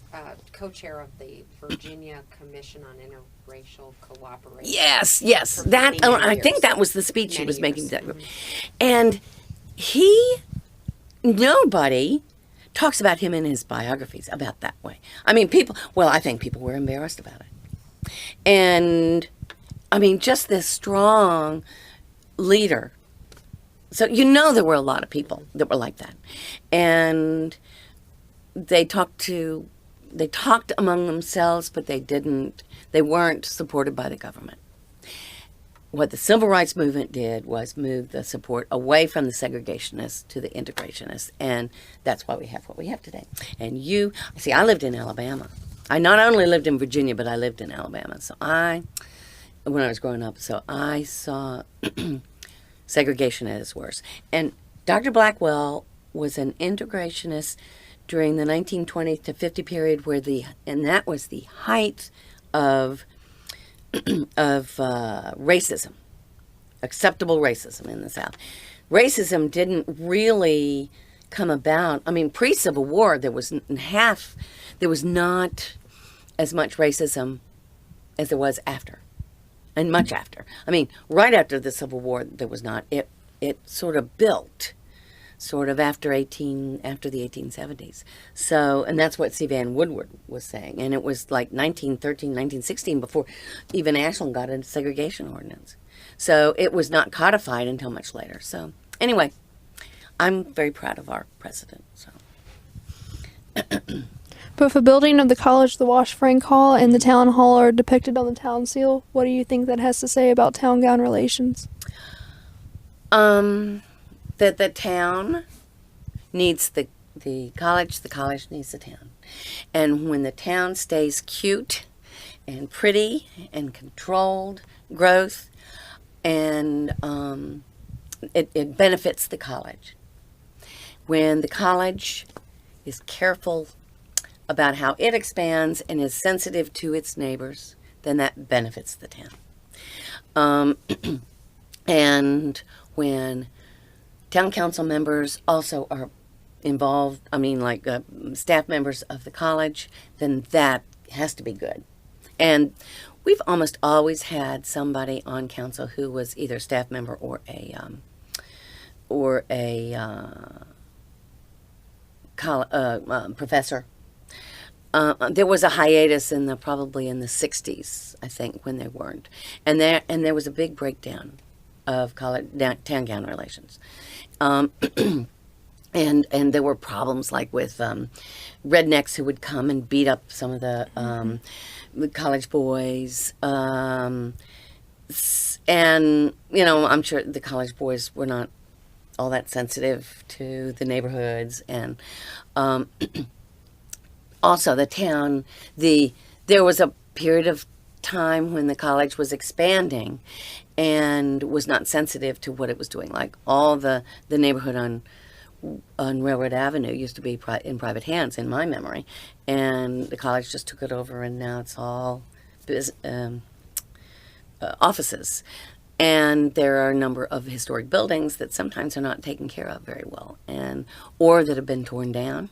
co-chair of the Virginia Commission on Interracial Cooperation. Yes. I think that was the speech he was making. Mm-hmm. And nobody talks about him in his biographies about that way. I think people were embarrassed about it. And just this strong leader. So there were a lot of people that were like that. And they talked among themselves, but they weren't supported by the government. What the civil rights movement did was move the support away from the segregationists to the integrationists, and that's why we have what we have today. And I lived in Alabama. I not only lived in Virginia, but I lived in Alabama. So when I was growing up, I saw segregation at its worst. And Dr. Blackwell was an integrationist during the 1920 to 50 period, and that was the height of racism, acceptable racism in the South. Racism didn't really come about. Pre-Civil War, there was not as much racism as there was after, and much after. Right after the Civil War, there was not. It sort of built, after the 1870s. So, and that's what C. Vann Woodward was saying. And it was like 1913, 1916 before even Ashland got a segregation ordinance. So it was not codified until much later. So anyway, I'm very proud of our president. So. Both the building of the college, the Wash Frank Hall, and the town hall are depicted on the town seal. What do you think that has to say about town-gown relations? That the town needs the the college needs the town. And when the town stays cute and pretty and controlled growth, and it benefits the college. When the college is careful about how it expands and is sensitive to its neighbors, then that benefits the town. And when town council members also are involved, like staff members of the college, then that has to be good. And we've almost always had somebody on council who was either a staff member or a professor. There was a hiatus probably in the 60s, I think, when they weren't. And there was a big breakdown of town-gown relations. And there were problems like with rednecks who would come and beat up some of the college boys. And, I'm sure the college boys were not all that sensitive to the neighborhoods. And also the town, there was a period of time when the college was expanding and was not sensitive to what it was doing. Like all the neighborhood on Railroad Avenue used to be in private hands, in my memory, and the college just took it over, and now it's all offices. And there are a number of historic buildings that sometimes are not taken care of very well, or that have been torn down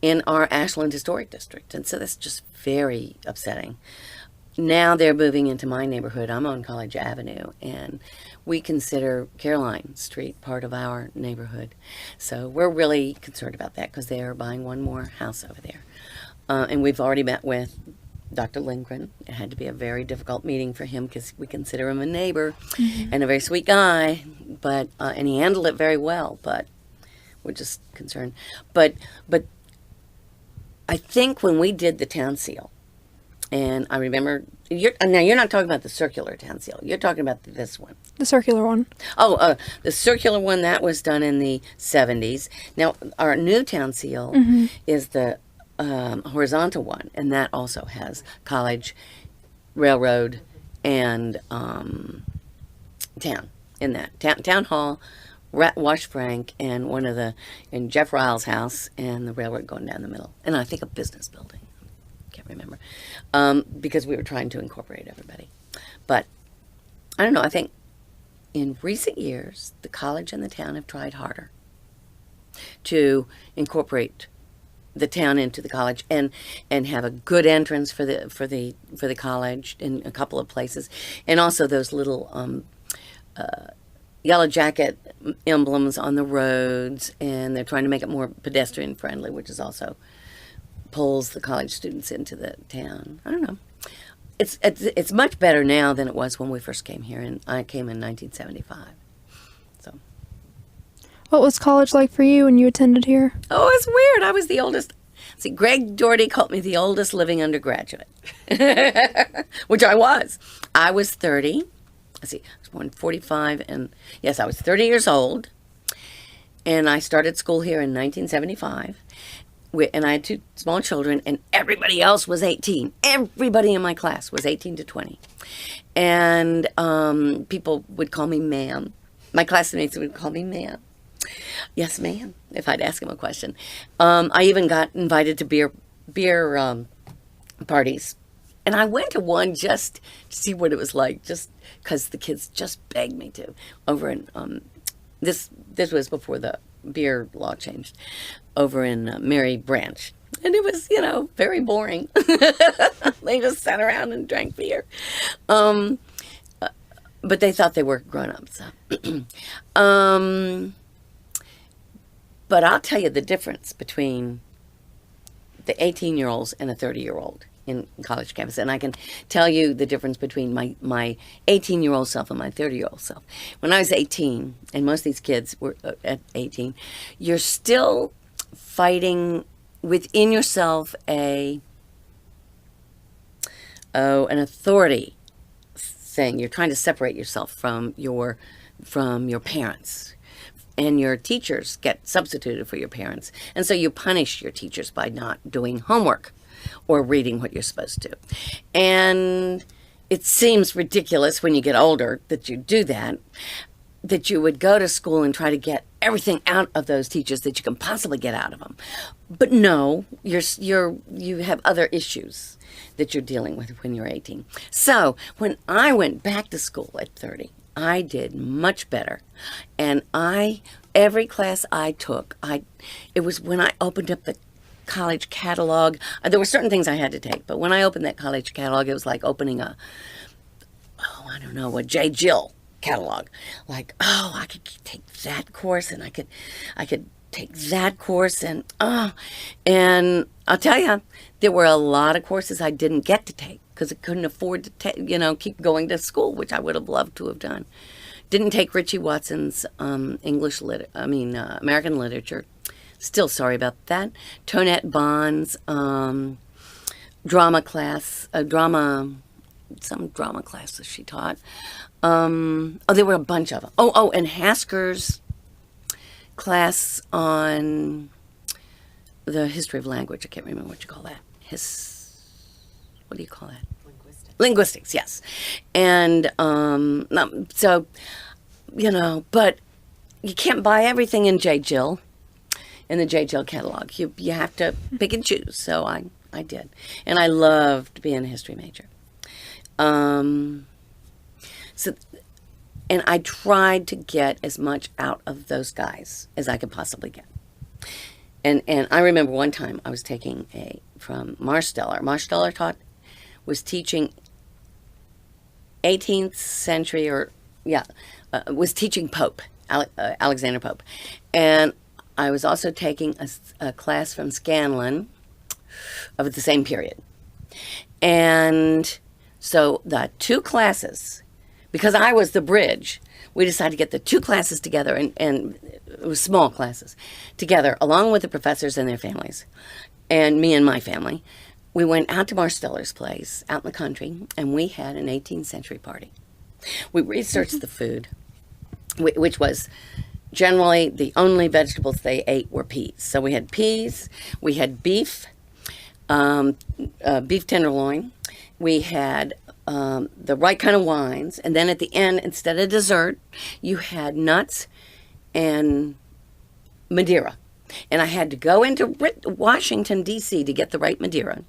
in our Ashland Historic District, and so that's just very upsetting. Now they're moving into my neighborhood. I'm on College Avenue, and we consider Caroline Street part of our neighborhood. So we're really concerned about that because they are buying one more house over there. And we've already met with Dr. Lindgren. It had to be a very difficult meeting for him because we consider him a neighbor and a very sweet guy, but and he handled it very well, but we're just concerned. But I think when we did the town seal, and I remember, now you're not talking about the circular town seal. You're talking about this one. The circular one. Oh, the circular one, that was done in the 70s. Now, our new town seal is the horizontal one, and that also has college, railroad, and town in that. Town hall, Wash Frank, and in Jeff Riles' house, and the railroad going down the middle. And I think a business building. Can't remember, because we were trying to incorporate everybody. But I don't know, I think in recent years the college and the town have tried harder to incorporate the town into the college and have a good entrance for the college in a couple of places, and also those little yellow jacket emblems on the roads, and they're trying to make it more pedestrian friendly, which is also pulls the college students into the town. I don't know. It's much better now than it was when we first came here, and I came in 1975. So, What was college like for you when you attended here? oh, it's weird. I was the oldest. See, Greg Doherty called me the oldest living undergraduate, which I was. I was 30. Let's see, I was born in 45, and yes, I was 30 years old, and I started school here in 1975. And I had 2 small children, and everybody else was 18. Everybody in my class was 18 to 20. And people would call me ma'am. My classmates would call me ma'am. Yes, ma'am, if I'd ask them a question. I even got invited to beer parties. And I went to one just to see what it was like, just because the kids just begged me to. Over in, this was before the beer law changed, over in Mary Branch. And it was, very boring. They just sat around and drank beer. But they thought they were grown-ups. But I'll tell you the difference between the 18-year-olds and a 30-year-old in college campus. And I can tell you the difference between my 18-year-old self and my 30-year-old self. When I was 18, and most of these kids were at 18, you're still fighting within yourself an authority thing. You're trying to separate yourself from your parents, and your teachers get substituted for your parents. And so you punish your teachers by not doing homework or reading what you're supposed to. And it seems ridiculous when you get older that you do that you would go to school and try to get everything out of those teachers that you can possibly get out of them. But no, you have other issues that you're dealing with when you're 18. So when I went back to school at 30, I did much better. And every class I took, it was when I opened up the college catalog. There were certain things I had to take, but when I opened that college catalog, it was like opening a J. Jill catalog. Like, I could take that course, and I could take that course, and I'll tell you, there were a lot of courses I didn't get to take because I couldn't afford to keep going to school, which I would have loved to have done. Didn't take Richie Watson's American literature. Still sorry about that. Tonette Bond's drama class, some drama classes she taught. There were a bunch of them. And Hasker's class on the history of language. I can't remember what you call that. What do you call that? Linguistics, yes. And but you can't buy everything in J. Jill, in the J. Jill catalog. You have to pick and choose. So I did. And I loved being a history major. And I tried to get as much out of those guys as I could possibly get. And I remember one time I was taking from Marsteller. Marsteller was teaching 18th century was teaching Pope, Alexander Pope. And I was also taking a class from Scanlon of the same period. And so the two classes, because I was the bridge, we decided to get the two classes together, and it was small classes, together, along with the professors and their families, and me and my family. We went out to Marsteller's place, out in the country, and we had an 18th century party. We researched the food, which was generally the only vegetables they ate were peas. So we had peas, we had beef, beef tenderloin, we had the right kind of wines, and then at the end, instead of dessert, you had nuts and Madeira. And I had to go into Washington, D.C. to get the right Madeira.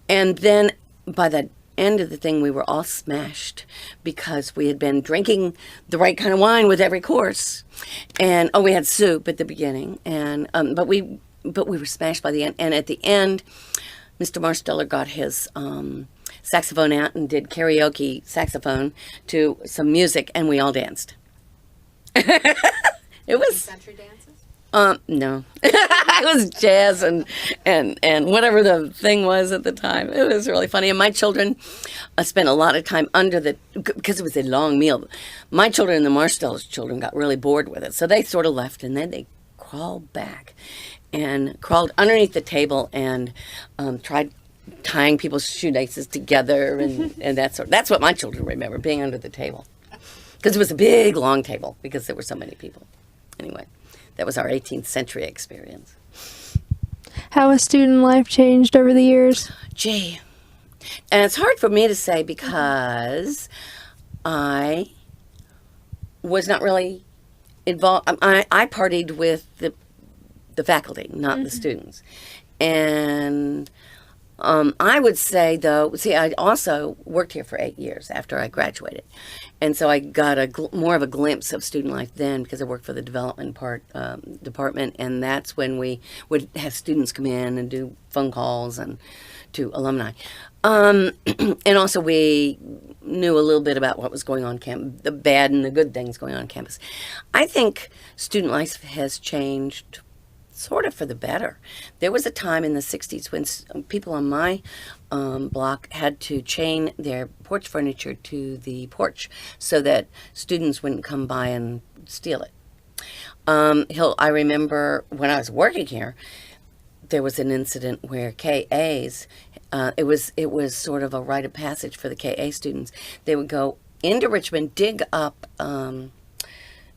And then by the end of the thing, we were all smashed because we had been drinking the right kind of wine with every course. And we had soup at the beginning, and but we were smashed by the end. And at the end, Mr. Marsteller got his saxophone out and did karaoke saxophone to some music, and we all danced. It was country dances? No. It was jazz and whatever the thing was at the time. It was really funny. And my children spent a lot of time because it was a long meal. My children and the Marsteller's children got really bored with it. So they sort of left, and then they crawled back and crawled underneath the table and tried tying people's shoelaces together and that's what my children remember, being under the table. Because it was a big, long table because there were so many people. Anyway, that was our 18th century experience. How has student life changed over the years? Gee. And it's hard for me to say because I was not really involved. I partied with the faculty, not the students. And I would say, though, I also worked here for 8 years after I graduated. And so I got more of a glimpse of student life then because I worked for the development department, and that's when we would have students come in and do phone calls and to alumni. And also we knew a little bit about what was going on campus, the bad and the good things going on campus. I think student life has changed sort of for the better. There was a time in the 60s when people on my block had to chain their porch furniture to the porch so that students wouldn't come by and steal it. I remember when I was working here, there was an incident where KAs, it was sort of a rite of passage for the KA students. They would go into Richmond, dig up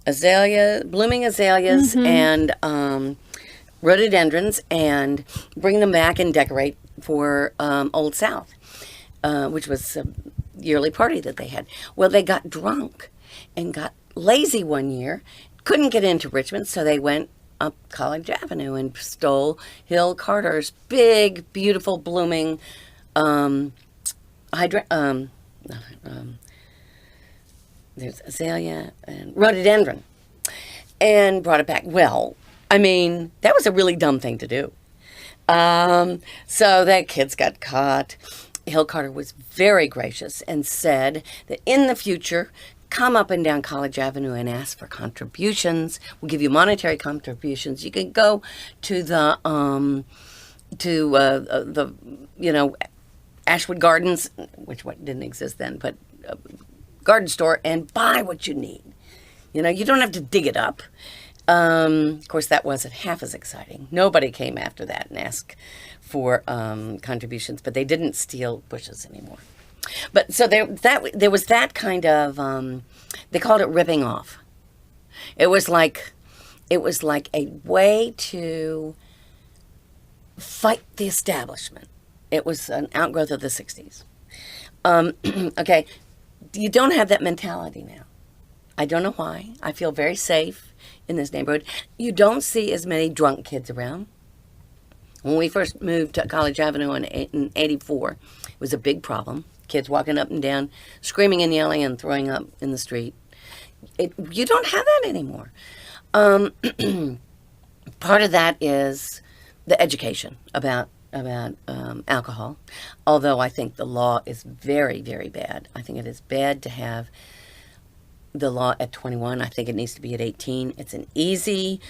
blooming azaleas and rhododendrons, and bring them back and decorate for Old South, which was a yearly party that they had. Well, they got drunk and got lazy one year, couldn't get into Richmond, so they went up College Avenue and stole Hill Carter's big, beautiful, blooming there's azalea and rhododendron, and brought it back. Well, I mean, that was a really dumb thing to do. So that kids got caught. Hill Carter was very gracious and said that in the future, come up and down College Avenue and ask for contributions. We'll give you monetary contributions. You can go to the Ashwood Gardens, which didn't exist then, but garden store, and buy what you need. You don't have to dig it up. Of course, that wasn't half as exciting. Nobody came after that and asked for contributions, but they didn't steal bushes anymore. But so there was that kind of they called it ripping off. It was like a way to fight the establishment. It was an outgrowth of the 60s. Okay, you don't have that mentality now. I don't know why. I feel very safe in this neighborhood. You don't see as many drunk kids around. When we first moved to College Avenue in 84, it was a big problem. Kids walking up and down, screaming and yelling and throwing up in the street. You don't have that anymore. Part of that is the education about alcohol, although I think the law is very, very bad. I think it is bad to have the law at 21. I think it needs to be at 18. It's an easy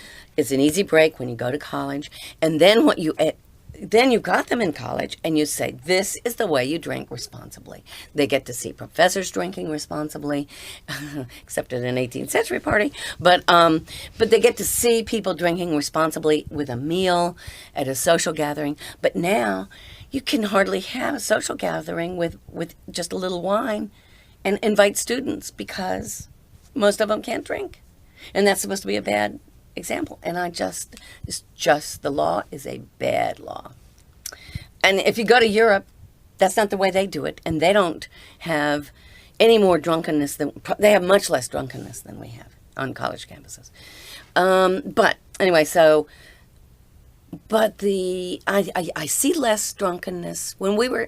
break when you go to college, and then then you got them in college, and you say, this is the way you drink responsibly. They get to see professors drinking responsibly, except at an 18th century party, but they get to see people drinking responsibly with a meal at a social gathering. But now you can hardly have a social gathering with just a little wine and invite students, because most of them can't drink. And that's supposed to be a bad example. And it's just the law is a bad law. And if you go to Europe, that's not the way they do it. And they don't have any more drunkenness they have much less drunkenness than we have on college campuses. But anyway, I see less drunkenness. When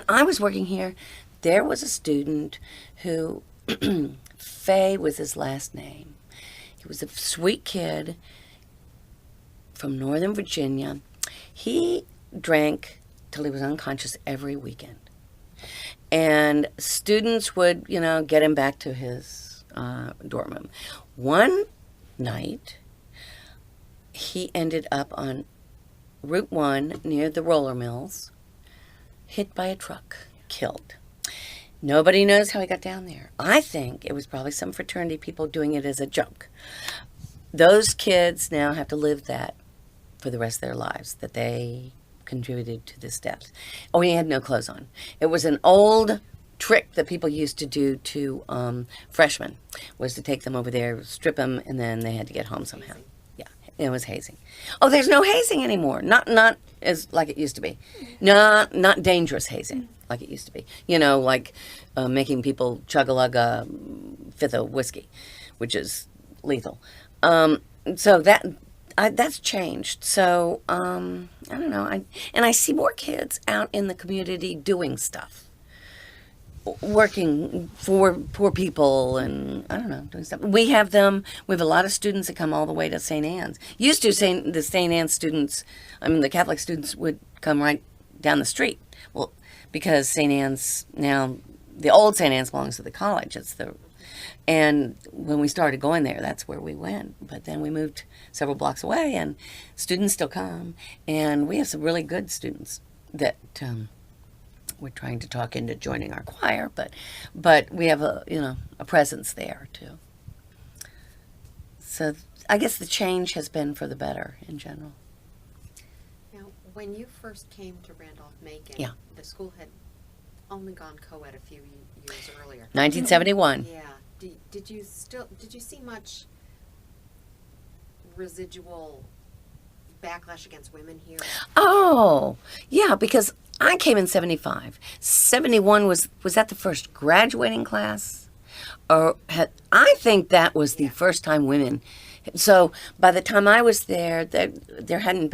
I was working here, there was a student who, Fay was his last name. He was a sweet kid from Northern Virginia. He drank till he was unconscious every weekend. And students would, get him back to his dorm room. One night, he ended up on Route 1 near the roller mills, hit by a truck, killed. Nobody knows how he got down there. I think it was probably some fraternity people doing it as a joke. Those kids now have to live that for the rest of their lives, that they contributed to this death. Oh, he had no clothes on. It was an old trick that people used to do to freshmen, was to take them over there, strip them, and then they had to get home somehow. Yeah, it was hazing. Oh, there's no hazing anymore. Not as like it used to be. Not dangerous hazing like it used to be. Like making people chug a fifth of whiskey, which is lethal. So that's changed. So I don't know. I see more kids out in the community doing stuff, working for poor people, and I don't know, doing stuff. We have a lot of students that come all the way to St. Anne's. Used to, the St. Anne's students, the Catholic students would come right down the street. Well, because St. Anne's now, the old St. Anne's belongs to the college. And when we started going there, that's where we went. But then we moved several blocks away, and students still come. And we have some really good students that we're trying to talk into joining our choir. But we have a presence there too. So I guess the change has been for the better in general. Now, when you first came to Randolph-Macon, Yeah. the school had only gone co-ed a few years earlier. 1971. Yeah. Did you see much residual backlash against women here? Oh, yeah, because I came in 75. 71 was that the first graduating class? I think that was the first time women. So by the time I was there, there'd only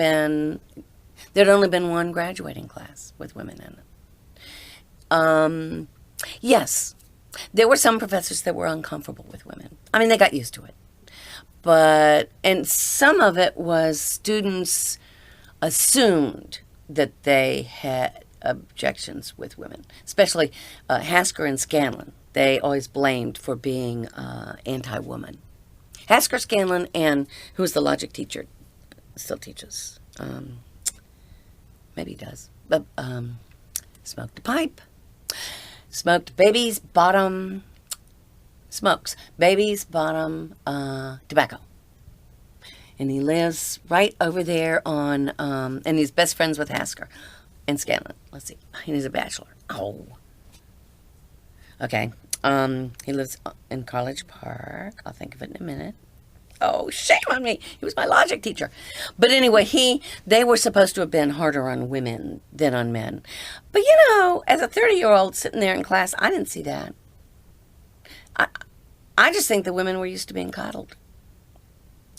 been one graduating class with women in it. Yes, there were some professors that were uncomfortable with women. I mean, they got used to it. And some of it was students assumed that they had objections with women, especially Hasker and Scanlon. They always blamed for being anti-woman. Hasker, Scanlon, and who was the logic teacher, still teaches. Maybe he does. But smoked a pipe. Smokes baby's bottom tobacco. And he lives right over there on, and he's best friends with Hasker and Scanlon. Let's see. He's a bachelor. Oh. Okay. He lives in College Park. I'll think of it in a minute. Oh, shame on me. He was my logic teacher. But anyway, they were supposed to have been harder on women than on men. But as a 30-year-old sitting there in class, I didn't see that. I just think the women were used to being coddled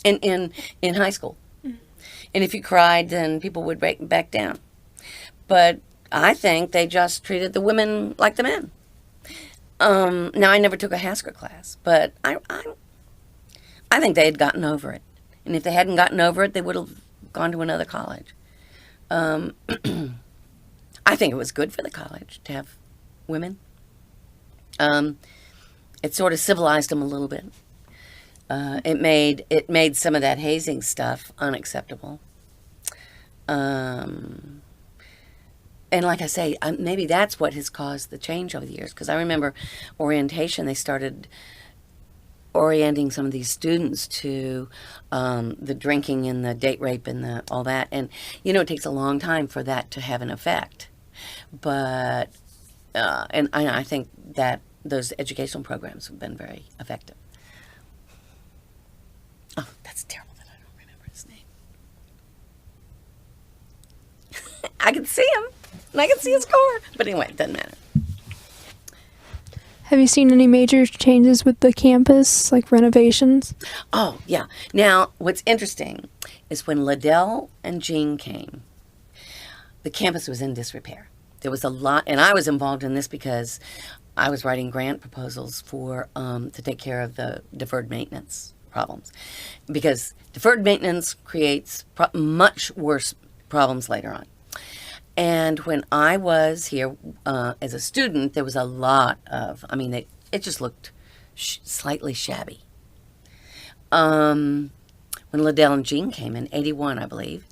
in high school. Mm-hmm. And if you cried, then people would back down. But I think they just treated the women like the men. Now, I never took a Hasker class, but I think they had gotten over it. And if they hadn't gotten over it, they would have gone to another college. I think it was good for the college to have women. It sort of civilized them a little bit. It made some of that hazing stuff unacceptable. And like I say, maybe that's what has caused the change over the years. Because I remember orientation, they started orienting some of these students to the drinking and the date rape and all that. And, it takes a long time for that to have an effect. But, and I think that those educational programs have been very effective. Oh, that's terrible that I don't remember his name. I can see him, and I can see his car. But anyway, it doesn't matter. Have you seen any major changes with the campus, like renovations? Oh, yeah. Now, what's interesting is when Liddell and Jean came, the campus was in disrepair. There was a lot, and I was involved in this because I was writing grant proposals to take care of the deferred maintenance problems. Because deferred maintenance creates much worse problems later on. And when I was here as a student, there was a lot of, it just looked slightly shabby. When Liddell and Jean came in 81, I believe,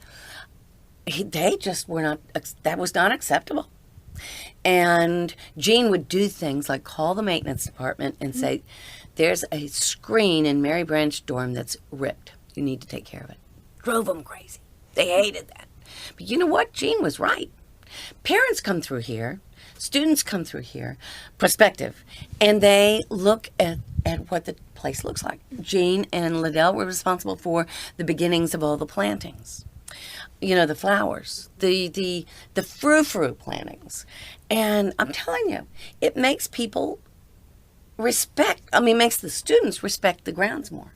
they just were not, that was not acceptable. And Jean would do things like call the maintenance department and say, there's a screen in Mary Branch dorm that's ripped. You need to take care of it. Drove them crazy. They hated that. But you know what? Jean was right. Parents come through here, students come through here, prospective, and they look at what the place looks like. Jean and Liddell were responsible for the beginnings of all the plantings. The flowers, the frou-frou plantings. And I'm telling you, it makes people makes the students respect the grounds more.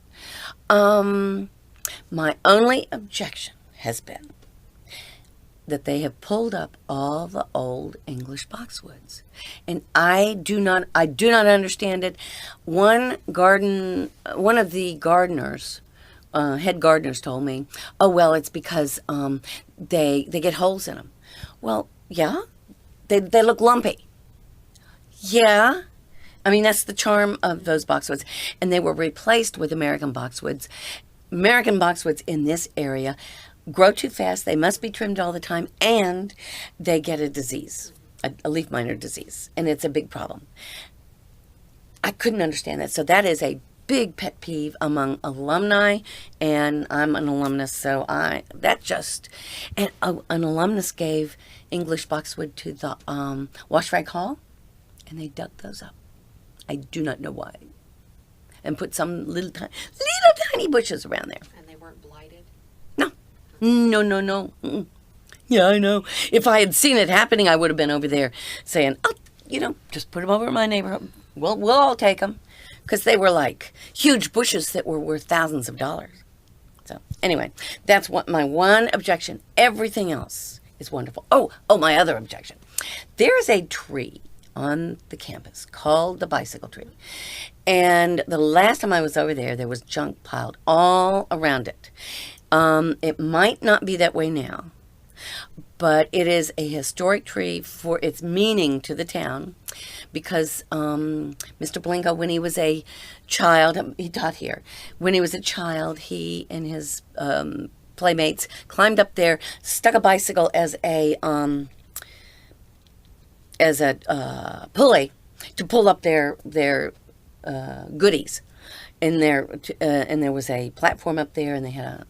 My only objection has been that they have pulled up all the old English boxwoods. And I do not understand it. One of the gardeners, head gardeners told me, oh, well, it's because they get holes in them. Well, yeah, they look lumpy. Yeah. That's the charm of those boxwoods. And they were replaced with American boxwoods. American boxwoods in this area grow too fast, they must be trimmed all the time, and they get a disease, a leaf miner disease, and it's a big problem. I couldn't understand that. So that is a big pet peeve among alumni, and I'm an alumnus, so an alumnus gave English boxwood to the Washrag Hall, and they dug those up. I do not know why. And put some little tiny bushes around there. And they weren't blighted. No, no, no. Mm-mm. Yeah, I know. If I had seen it happening, I would have been over there saying, "Oh, just put them over in my neighborhood. We'll all take them," because they were like huge bushes that were worth thousands of dollars. So anyway, that's my one objection. Everything else is wonderful. Oh, my other objection. There is a tree on the campus called the bicycle tree, and the last time I was over there was junk piled all around it. It might not be that way now, but it is a historic tree for its meaning to the town, because Mr. Blinko, when he was a child, he taught here. When he was a child, he and his playmates climbed up there, stuck a bicycle as a pulley to pull up their goodies. And there was a platform up there, and they had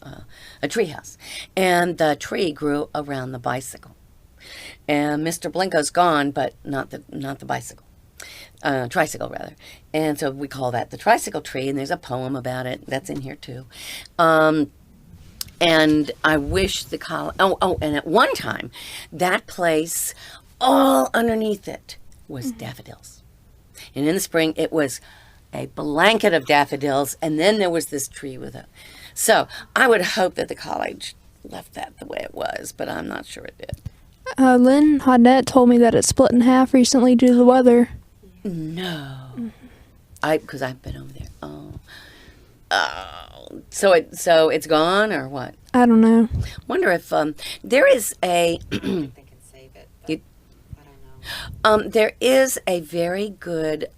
a tree house, and the tree grew around the bicycle. And Mr. Blinko's gone, but not the bicycle, tricycle rather. And so we call that the tricycle tree. And there's a poem about it that's in here too. And I wish the college. And at one time, that place, all underneath it was daffodils, and in the spring it was a blanket of daffodils, and then there was this tree with it. So I would hope that the college left that the way it was, but I'm not sure it did. Lynn Hodnett told me that it split in half recently due to the weather. No. Because I've been over there. So it's gone, or what? I don't know. Wonder if there is a They can save it, but I don't know. there is a very good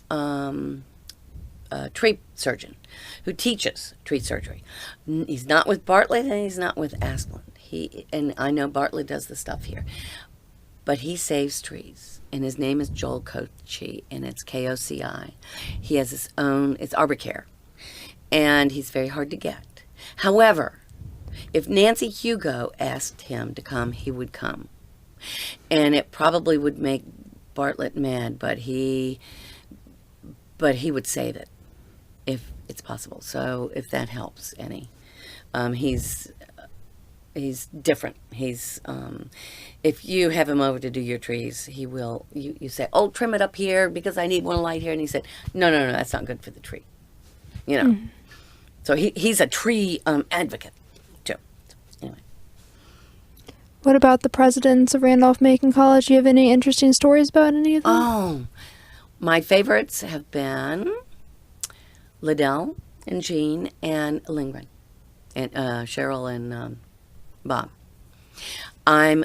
tree surgeon who teaches tree surgery. He's not with Bartlett, and he's not with Asplund. And I know Bartlett does the stuff here, but he saves trees, and his name is Joel Kochi, and it's Koci. He has his own, it's ArborCare, and he's very hard to get. However, if Nancy Hugo asked him to come, he would come, and it probably would make Bartlett mad, but he would save it if it's possible. So if that helps any, he's different. He's if you have him over to do your trees, he will. You say, "Oh, trim it up here because I need one light here," and he said, "No, that's not good for the tree." So he's a tree advocate too. So, anyway. What about the presidents of Randolph-Macon College? Do you have any interesting stories about any of them? Oh, my favorites have been Liddell and Jean and Lindgren and Cheryl and Bob. I'm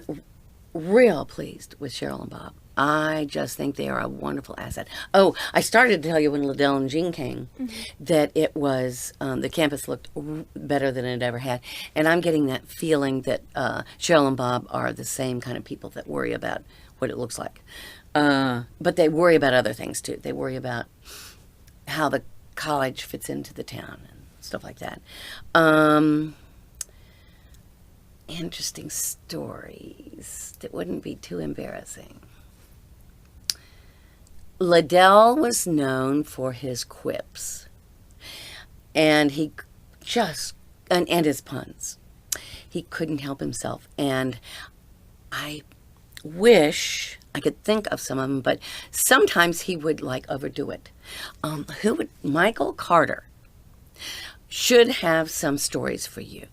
real pleased with Cheryl and Bob. I just think they are a wonderful asset. Oh, I started to tell you when Liddell and Jean came that it was, the campus looked better than it ever had. And I'm getting that feeling that Cheryl and Bob are the same kind of people that worry about what it looks like. But they worry about other things too. They worry about how the college fits into the town and stuff like that. Interesting stories that wouldn't be too embarrassing. Liddell was known for his quips, and he just and his puns. He couldn't help himself, and I wish I could think of some of them, but sometimes he would overdo it. Michael Carter should have some stories for you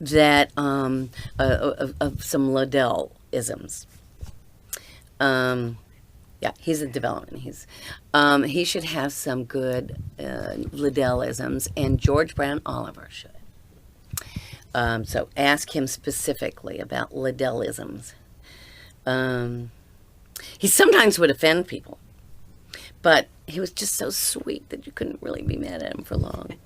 that of some Liddell-isms. Yeah, he's in development. He should have some good Liddell-isms, and George Brown Oliver should. So ask him specifically about Liddell-isms. He sometimes would offend people, but he was just so sweet that you couldn't really be mad at him for long.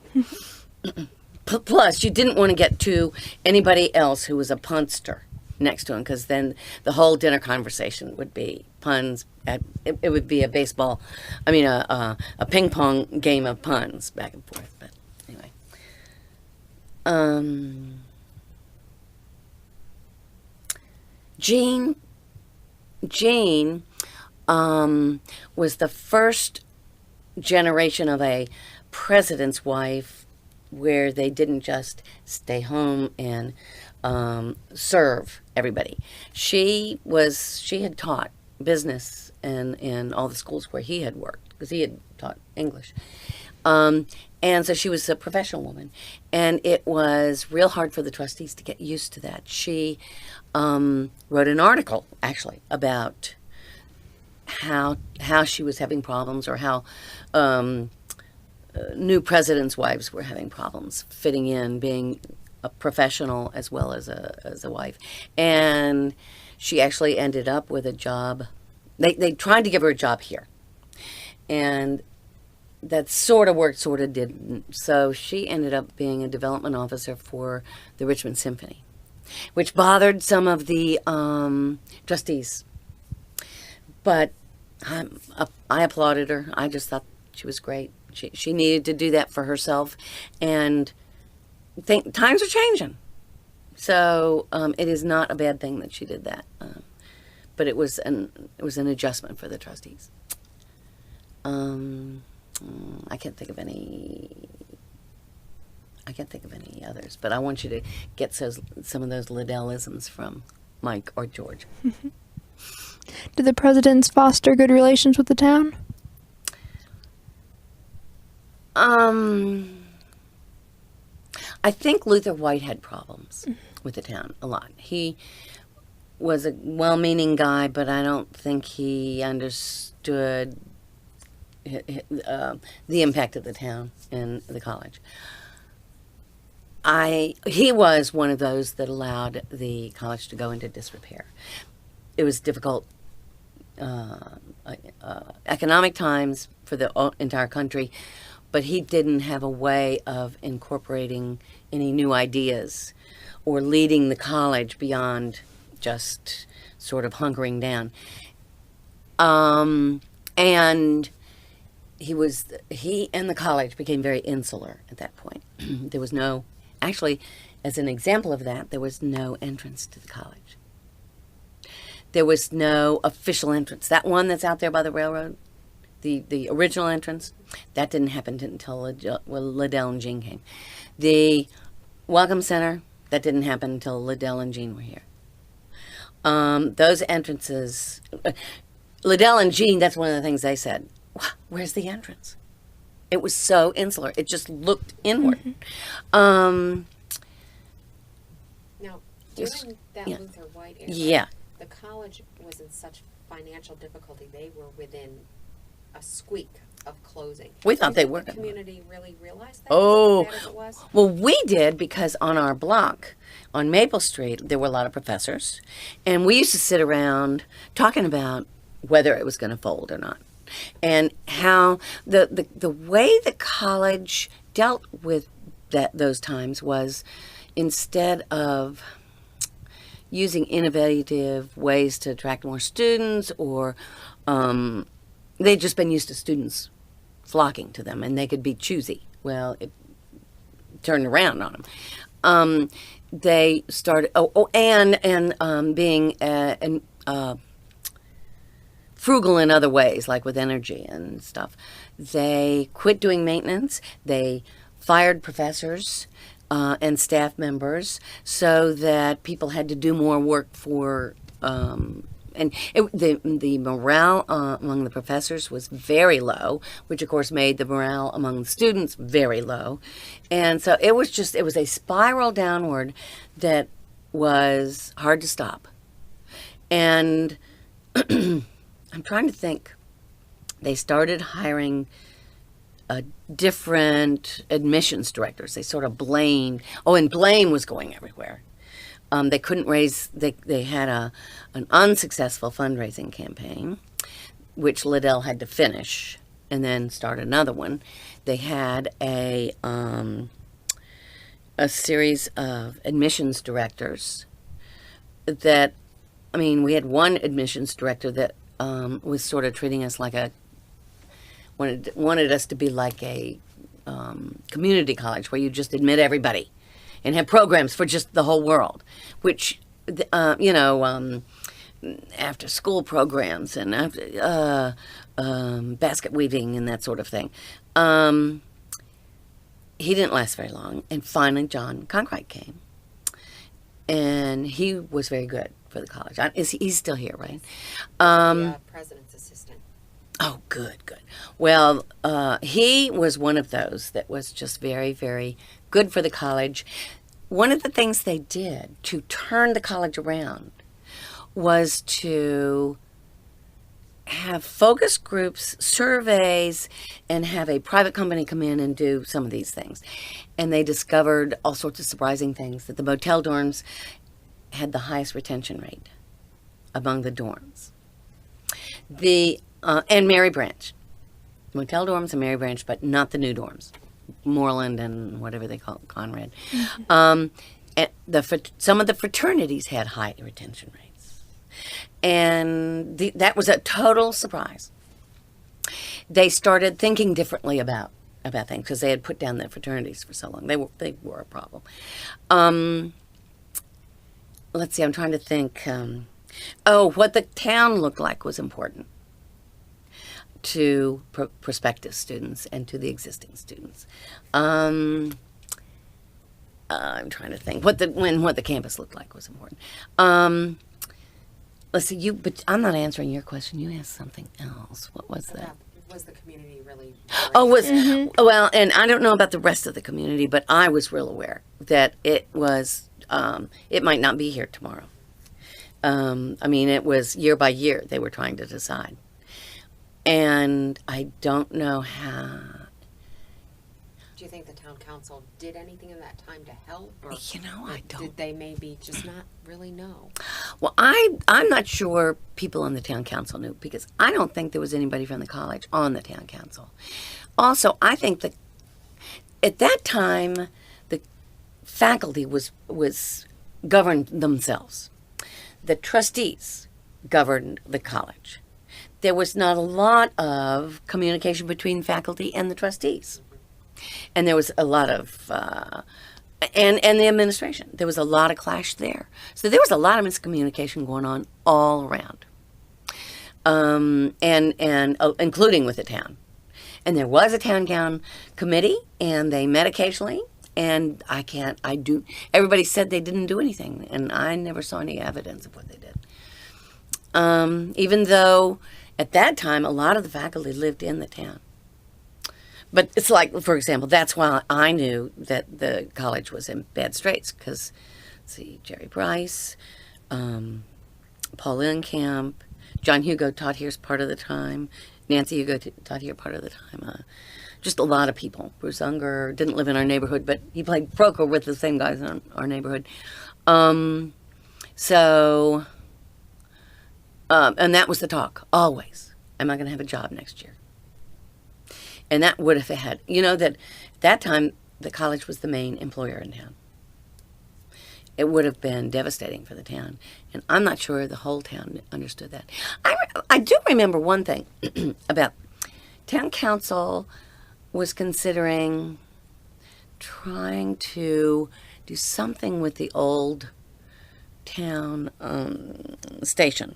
Plus, you didn't want to get to anybody else who was a punster next to him, because then the whole dinner conversation would be puns. It would be a ping pong game of puns back and forth. But anyway, Jean was the first generation of a president's wife where they didn't just stay home and serve everybody. She had taught business in all the schools where he had worked, because he had taught English. And so she was a professional woman, and it was real hard for the trustees to get used to that. She wrote an article, actually, about how she was having problems, or how new presidents' wives were having problems fitting in, being a professional as well as a wife. And she actually ended up with a job. They tried to give her a job here, and that sort of worked, sort of didn't. So she ended up being a development officer for the Richmond Symphony, which bothered some of the trustees. But I applauded her. I just thought she was great. She needed to do that for herself, and times are changing. So it is not a bad thing that she did that. But it was an adjustment for the trustees. I can't think of any others, but I want you to get some of those Liddell-isms from Mike or George. Did the presidents foster good relations with the town? I think Luther White had problems with the town a lot. He was a well-meaning guy, but I don't think he understood the impact of the town and the college. He was one of those that allowed the college to go into disrepair. It was difficult economic times for the entire country, but he didn't have a way of incorporating any new ideas or leading the college beyond just sort of hunkering down. And he and the college became very insular at that point. There was no, actually, as an example of that, there was no entrance to the college. There was no official entrance. That one that's out there by the railroad, the original entrance, that didn't happen until Liddell and Jean came. The Welcome Center, that didn't happen until Liddell and Jean were here. Those entrances, Liddell and Jean, that's one of the things they said. Where's the entrance? It was so insular. It just looked inward. Now, during that Luther White era, the college was in such financial difficulty, they were within a squeak of closing. We thought they were. The community really realized that? Oh, As bad as it was? Well, we did, because on our block, on Maple Street, there were a lot of professors, and we used to sit around talking about whether it was going to fold or not. And how the way the college dealt with those times was, instead of using innovative ways to attract more students, or they'd just been used to students flocking to them, and they could be choosy. Well, it turned around on them. They started being frugal in other ways, like with energy and stuff. They quit doing maintenance. They fired professors and staff members, so that people had to do more work for. The morale among the professors was very low, which of course made the morale among the students very low, and so it was a spiral downward that was hard to stop. And I'm trying to think. They started hiring different admissions directors. They sort of blamed. Oh, and blame was going everywhere. They couldn't raise. They had an unsuccessful fundraising campaign, which Liddell had to finish and then start another one. They had a series of admissions directors. That, I mean, we had one admissions director that was sort of treating us like wanted us to be like a community college where you just admit everybody and have programs for just the whole world, which, after school programs and after basket weaving and that sort of thing. He didn't last very long, and finally John Conkright came. and he was very good for the college. He's still here, right? The president's assistant. Oh, good, good. Well, he was one of those that was just very, very good for the college. One of the things they did to turn the college around was to have focus groups, surveys, and have a private company come in and do some of these things. And they discovered all sorts of surprising things, that the motel dorms had the highest retention rate among the dorms. And Mary Branch. Motel dorms and Mary Branch, but not the new dorms. Moreland and whatever they call it, Conrad. And some of the fraternities had high retention rates. And that was a total surprise. They started thinking differently about things because they had put down the fraternities for so long. They were a problem. Let's see, I'm trying to think. What the town looked like was important to prospective students and to the existing students. I'm trying to think what the campus looked like was important. Let's see, but I'm not answering your question. You asked something else. What was that? Was the community really? Well, and I don't know about the rest of the community, but I was real aware that it was. It might not be here tomorrow. It was year by year they were trying to decide. And I don't know how. Do you think the town council did anything in that time to help? Or I don't. Did they maybe just not really know? Well, I'm not sure people on the town council knew, because I don't think there was anybody from the college on the town council. Also, I think that at that time, the faculty was governed themselves. The trustees governed the college. There was not a lot of communication between faculty and the trustees. And there was a lot of, and the administration. There was a lot of clash there. So there was a lot of miscommunication going on all around, including with the town. And there was a town committee, and they met occasionally. And everybody said they didn't do anything, and I never saw any evidence of what they did. Even though at that time, a lot of the faculty lived in the town. But it's like, for example, that's why I knew that the college was in bad straits, because, Jerry Bryce, Paul Inkamp, John Hugo taught here part of the time, Nancy Hugo taught here part of the time, just a lot of people. Bruce Unger didn't live in our neighborhood, but he played poker with the same guys in our neighborhood. And that was the talk, always. Am I going to have a job next year? And that would have had, that at that time, the college was the main employer in town. It would have been devastating for the town. And I'm not sure the whole town understood that. I do remember one thing about town council was considering trying to do something with the old town station,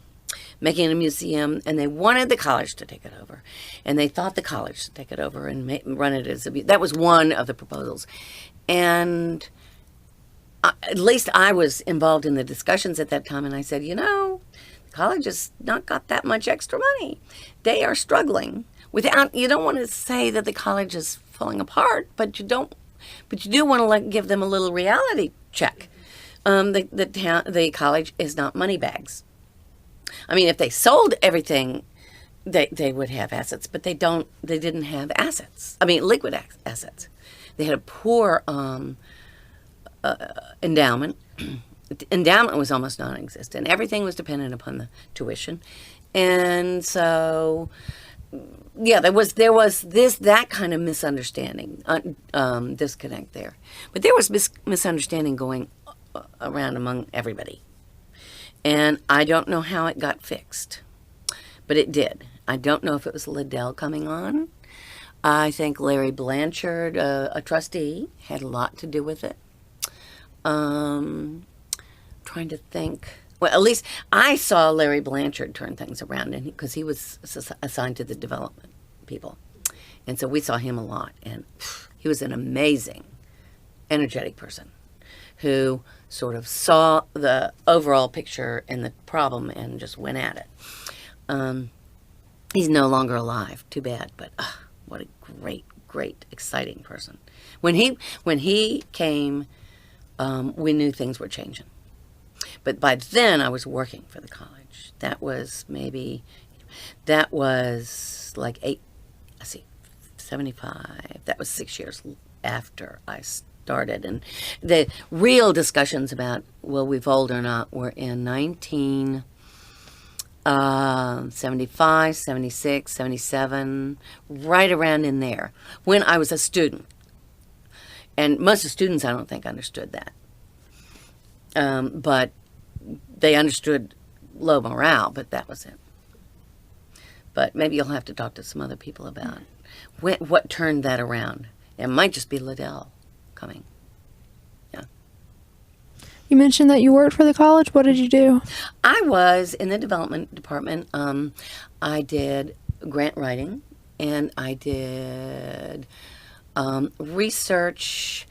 making it a museum, and they wanted the college to take it over. And they thought the college should take it over and run it as that was one of the proposals. And at least I was involved in the discussions at that time, and I said, the college has not got that much extra money. They are struggling. You don't want to say that the college is falling apart, but you do want to give them a little reality check. The college is not money bags. If they sold everything, they would have assets, but they didn't have assets. Liquid assets. They had a poor endowment. The endowment was almost non-existent. Everything was dependent upon the tuition. And so, there was that kind of misunderstanding, disconnect there. But there was misunderstanding going around among everybody. And I don't know how it got fixed, but it did. I don't know if it was Liddell coming on. I think Larry Blanchard, a trustee, had a lot to do with it. Trying to think. Well, at least I saw Larry Blanchard turn things around, because he was assigned to the development people. And so we saw him a lot. And he was an amazing, energetic person who sort of saw the overall picture and the problem and just went at it. He's no longer alive. Too bad, but what a great, exciting person. When he came, we knew things were changing. But by then, I was working for the college. That was like 75. That was 6 years after I started. And the real discussions about will we fold or not were in 1975, 76, 77, right around in there, when I was a student. And most of the students, I don't think, understood that. But they understood low morale, but that was it. But maybe you'll have to talk to some other people about what turned that around. It might just be Liddell coming. Yeah. You mentioned that you worked for the college. What did you do? I was in the development department. I did grant writing, and I did research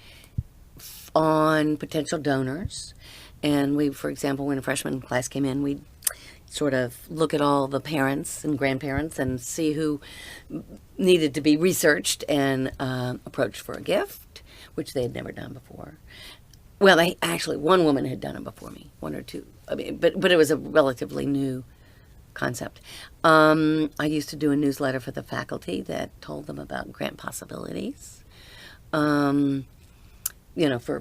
on potential donors. And we, for example, when a freshman class came in, we'd sort of look at all the parents and grandparents and see who needed to be researched and approached for a gift, which they had never done before. Well, one woman had done it before me, one or two. I mean, but it was a relatively new concept. I used to do a newsletter for the faculty that told them about grant possibilities, for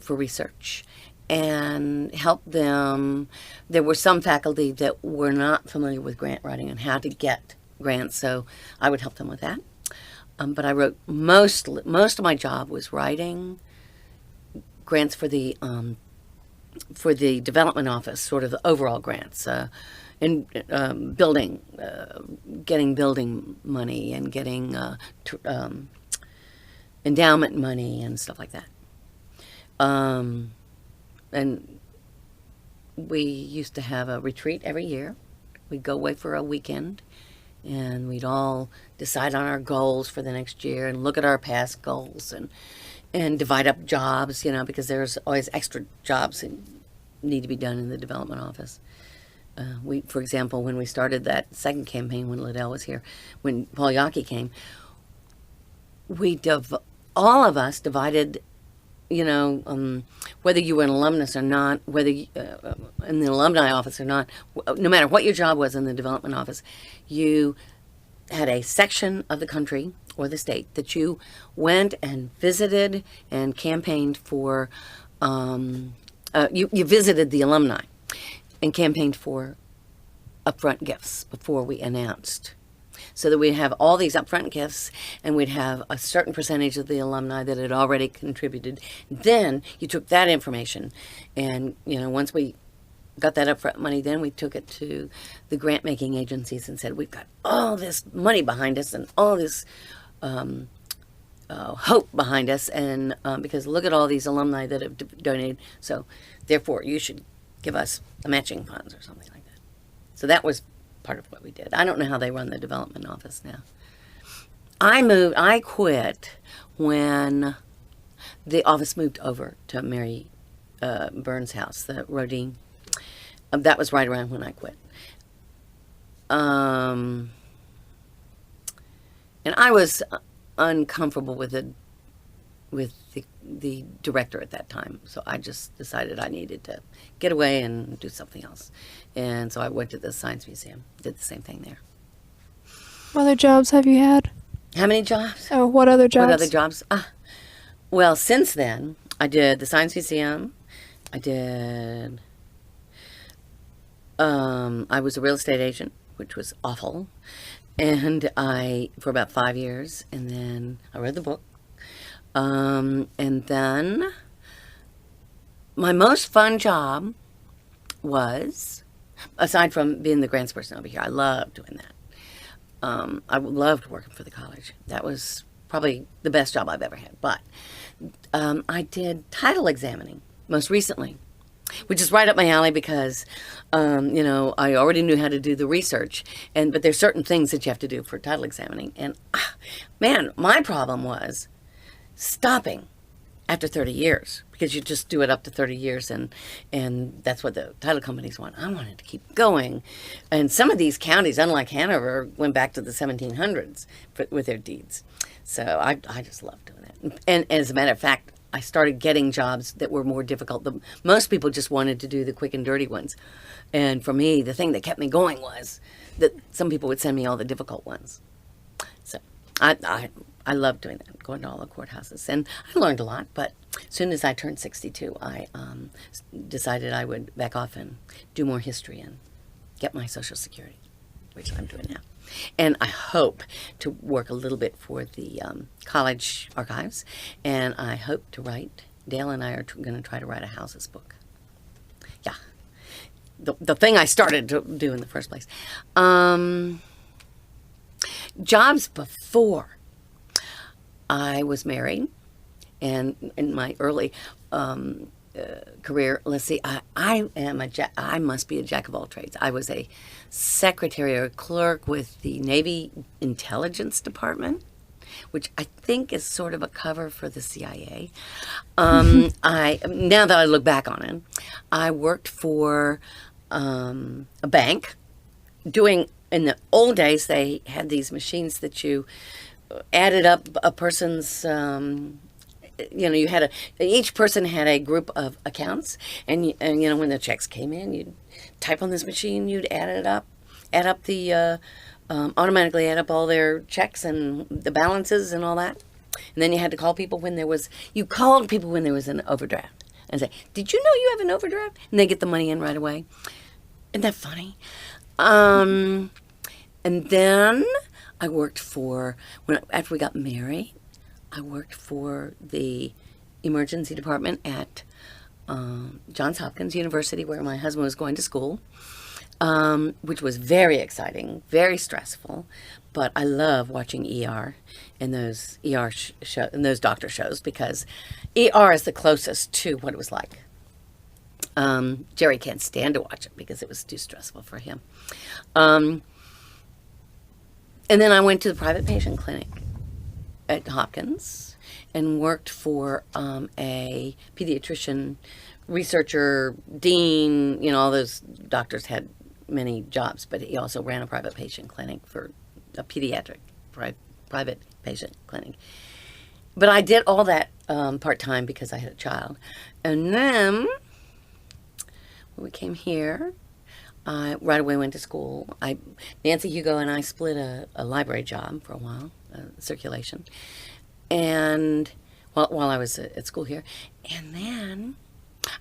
research. And help them. There were some faculty that were not familiar with grant writing and how to get grants, so I would help them with that. But I wrote most of my job was writing grants for the development office, sort of the overall grants, and building, getting building money and getting endowment money and stuff like that. And we used to have a retreat every year. We'd go away for a weekend, and we'd all decide on our goals for the next year and look at our past goals and divide up jobs, because there's always extra jobs that need to be done in the development office. For example, when we started that second campaign when Liddell was here, when Paul Yockey came, all of us divided, whether you were an alumnus or not, whether in the alumni office or not, no matter what your job was in the development office, you had a section of the country or the state that you went and visited and campaigned for. You visited the alumni and campaigned for upfront gifts before we announced. So that we'd have all these upfront gifts, and we'd have a certain percentage of the alumni that had already contributed. Then you took that information, and once we got that upfront money, then we took it to the grant-making agencies and said, we've got all this money behind us and all this hope behind us, and because look at all these alumni that have donated, so therefore you should give us a matching funds or something like that. So that was part of what we did. I don't know how they run the development office now. I quit when the office moved over to Mary Burns' house, the Rodine. That was right around when I quit. And I was uncomfortable with the director at that time, so I just decided I needed to get away and do something else. And so I went to the Science Museum, did the same thing there. What other jobs have you had? How many jobs? Oh, what other jobs? What other jobs? Well, since then, I did the Science Museum. I did... I was a real estate agent, which was awful. And for about 5 years, and then I read the book. And then my most fun job was, aside from being the grants person over here, I loved doing that. I loved working for the college. That was probably the best job I've ever had. But I did title examining most recently, which is right up my alley because, I already knew how to do the research, but there's certain things that you have to do for title examining. And man, my problem was stopping after 30 years, because you just do it up to 30 years, and that's what the title companies want. I wanted to keep going. And some of these counties, unlike Hanover, went back to the 1700s with their deeds. So I just loved doing it. And as a matter of fact, I started getting jobs that were more difficult. Most people just wanted to do the quick and dirty ones. And for me, the thing that kept me going was that some people would send me all the difficult ones. So I loved doing that, going to all the courthouses. And I learned a lot, but as soon as I turned 62, I decided I would back off and do more history and get my Social Security, which I'm doing now. And I hope to work a little bit for the college archives, and I hope to write, Dale and I are going to try to write a houses book. Yeah. The thing I started to do in the first place. Jobs before I was married, and in my early career, let's see, I must be a jack of all trades. I was a secretary or clerk with the Navy Intelligence Department, which I think is sort of a cover for the CIA. Now that I look back on it, I worked for a bank doing, in the old days, they had these machines that you added up a person's, you had each person had a group of accounts, and when the checks came in, you'd type on this machine, you'd add up the, automatically add up all their checks and the balances and all that. And then you had to call people when you called people when there was an overdraft and say, did you know you have an overdraft? And they get the money in right away. Isn't that funny? And then I worked after we got married, I worked for the emergency department at Johns Hopkins University, where my husband was going to school, which was very exciting, very stressful. But I love watching ER and those and those doctor shows, because ER is the closest to what it was like. Jerry can't stand to watch it because it was too stressful for him. And then I went to the private patient clinic at Hopkins and worked for a pediatrician, researcher, dean. All those doctors had many jobs, but he also ran a private patient clinic, for a pediatric private patient clinic. But I did all that part-time because I had a child. And then when we came here, I right away went to school. Nancy Hugo and I split a library job for a while, circulation, and while I was at school here. And then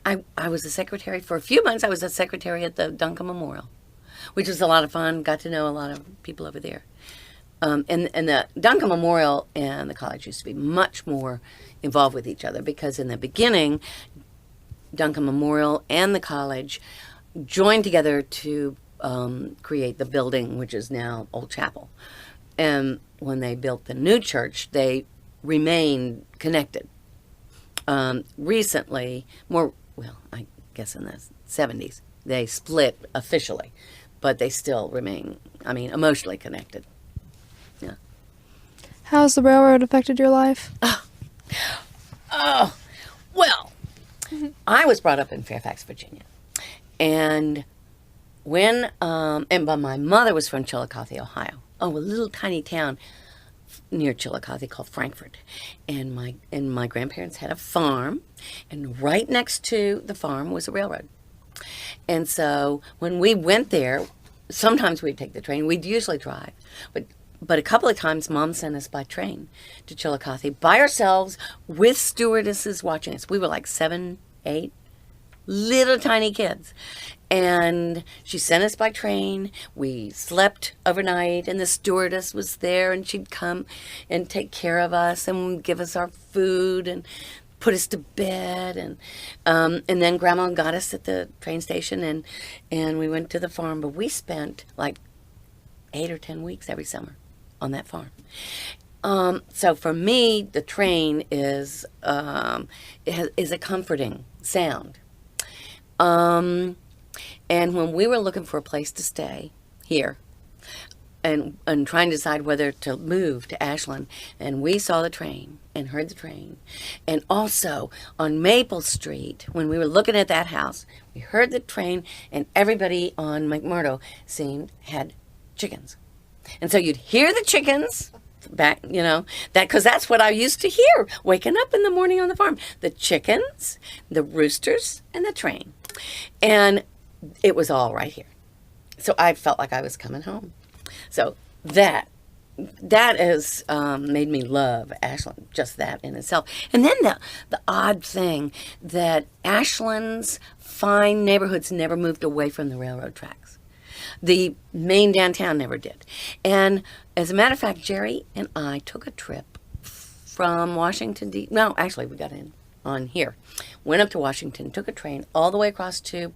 I was a secretary for a few months. I was a secretary at the Duncan Memorial, which was a lot of fun. Got to know a lot of people over there. And the Duncan Memorial and the college used to be much more involved with each other, because in the beginning, Duncan Memorial and the college joined together to create the building, which is now Old Chapel. And when they built the new church, they remained connected. Recently, I guess in the 70s, they split officially, but they still remain, emotionally connected. Yeah. How's the railroad affected your life? Well, I was brought up in Fairfax, Virginia. And but my mother was from Chillicothe, Ohio. A little tiny town near Chillicothe called Frankfort. And my grandparents had a farm, and right next to the farm was a railroad. And so when we went there, sometimes we'd take the train. We'd usually drive, but a couple of times Mom sent us by train to Chillicothe by ourselves with stewardesses watching us. We were like 7, 8. Little tiny kids. And she sent us by train. We slept overnight, and the stewardess was there, and she'd come and take care of us and give us our food and put us to bed. And then Grandma got us at the train station, and we went to the farm. But we spent like 8 or 10 weeks every summer on that farm. So for me, the train is a comforting sound. And when we were looking for a place to stay here, and trying to decide whether to move to Ashland. And we saw the train and heard the train. And also on Maple Street, when we were looking at that house, we heard the train, and everybody on McMurdo had chickens. And so you'd hear the chickens back, that, because that's what I used to hear waking up in the morning on the farm. The chickens, the roosters, and the train. And it was all right here. So I felt like I was coming home. So that has made me love Ashland, just that in itself. And then the odd thing that Ashland's fine neighborhoods never moved away from the railroad tracks. The main downtown never did. And as a matter of fact, Jerry and I took a trip from Washington, no, actually we got in on here. Went up to Washington, took a train all the way across to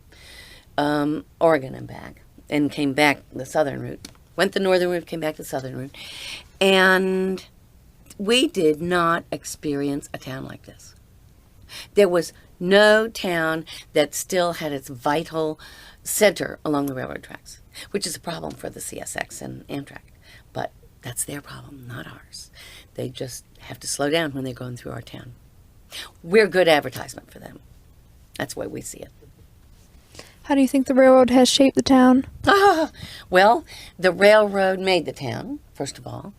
Oregon and back, and came back the southern route. Went the northern route, came back the southern route. And we did not experience a town like this. There was no town that still had its vital center along the railroad tracks, which is a problem for the CSX and Amtrak. But that's their problem, not ours. They just have to slow down when they're going through our town. We're good advertisement for them. That's the way we see it. How do you think the railroad has shaped the town? Well, the railroad made the town, first of all.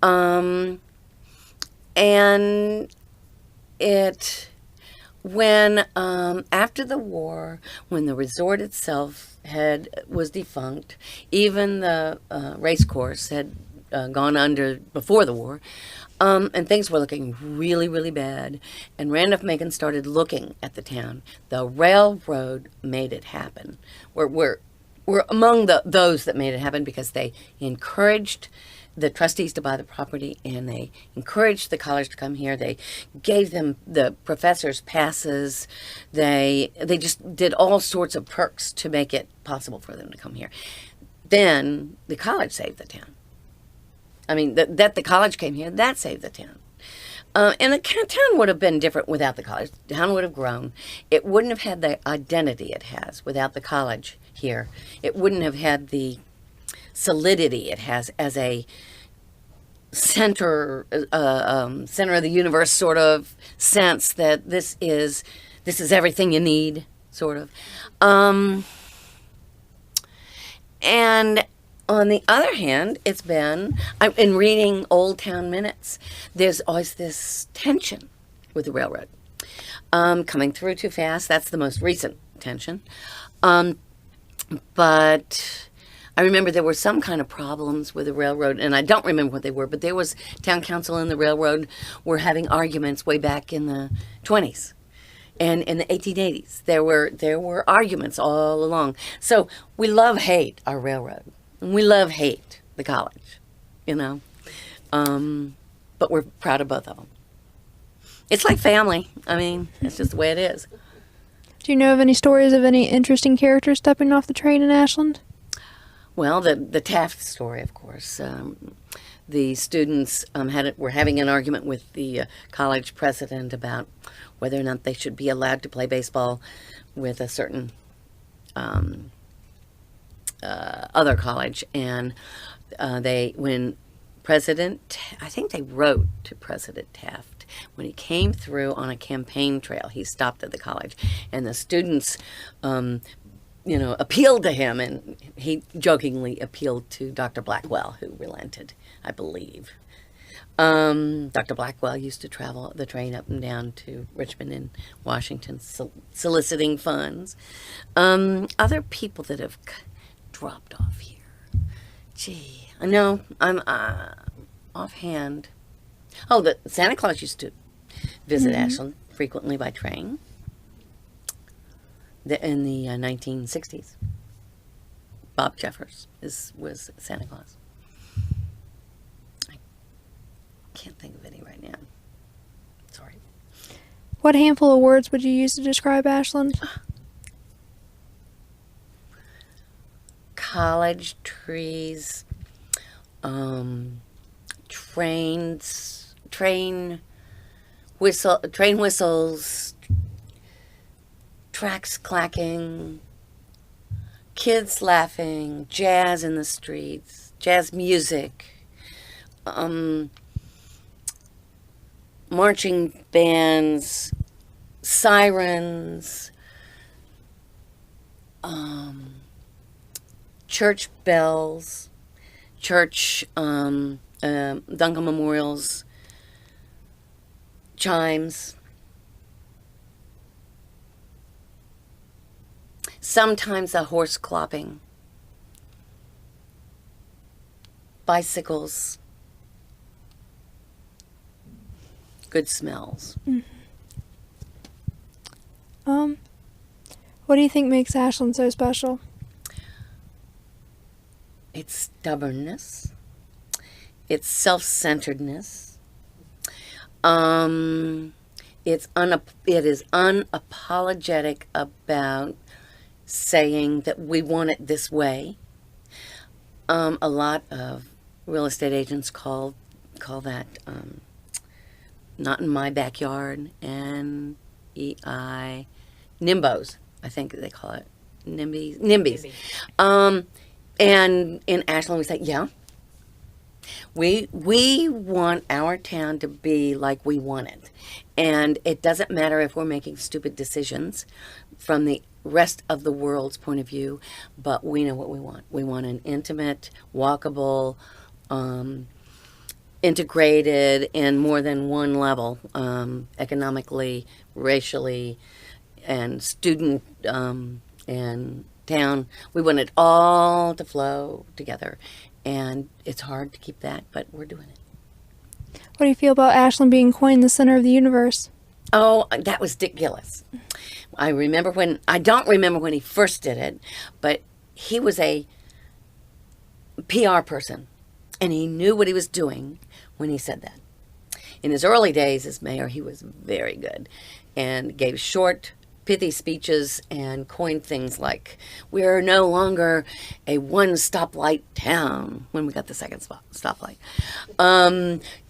And when after the war, when the resort itself was defunct, even the race course had gone under before the war, and things were looking really, really bad, and Randolph Macon started looking at the town. The railroad made it happen. We're among those that made it happen because they encouraged the trustees to buy the property, and they encouraged the college to come here. They gave them the professors passes. They just did all sorts of perks to make it possible for them to come here. Then the college saved the town. I mean, that the college came here, that saved the town. And the town would have been different without the college. The town would have grown. It wouldn't have had the identity it has without the college here. It wouldn't have had the solidity it has as a center of the universe sort of sense that this is everything you need, sort of. And on the other hand, it's been, in reading Old Town Minutes, there's always this tension with the railroad. Coming through too fast, that's the most recent tension. But I remember there were some kind of problems with the railroad, and I don't remember what they were, but there was town council and the railroad were having arguments way back in the 20s. And in the 1880s, there were arguments all along. So we hate our railroad. And we hate the college, but we're proud of both of them. It's like family. I mean, it's just the way it is. Do you know of any stories of any interesting characters stepping off the train in Ashland? Well, the Taft story, of course. The students were having an argument with the college president about whether or not they should be allowed to play baseball with a certain other college, and I think they wrote to President Taft when he came through on a campaign trail. He stopped at the college, and the students, appealed to him, and he jokingly appealed to Dr. Blackwell, who relented, I believe. Dr. Blackwell used to travel the train up and down to Richmond and Washington, soliciting funds. Other people that have dropped off here. Gee, I know, I'm offhand. Oh, the Santa Claus used to visit Ashland frequently by train in the 1960s. Bob Jeffers was Santa Claus. I can't think of any right now. Sorry. What handful of words would you use to describe Ashland? College, trees, train whistles, tracks clacking, kids laughing, jazz in the streets, jazz music, marching bands, sirens, church bells, church Duncan memorials, chimes. Sometimes a horse clopping, bicycles, good smells. What do you think makes Ashland so special? It's stubbornness. It's self-centeredness. It is unapologetic about saying that we want it this way. A lot of real estate agents call that not in my backyard, NEI, NIMBOs, I think they call it, NIMBYs. And in Ashland we say, yeah, we want our town to be like we want it. And it doesn't matter if we're making stupid decisions from the rest of the world's point of view, but we know what we want. We want an intimate, walkable, integrated in more than one level, economically, racially, and student and town. We want it all to flow together. And it's hard to keep that, but we're doing it. What do you feel about Ashland being coined the center of the universe? Oh, that was Dick Gillis. I don't remember when he first did it, but he was a PR person, and he knew what he was doing when he said that. In his early days as mayor, he was very good and gave short, pithy speeches and coined things like, we're no longer a one stoplight town, when we got the second stoplight.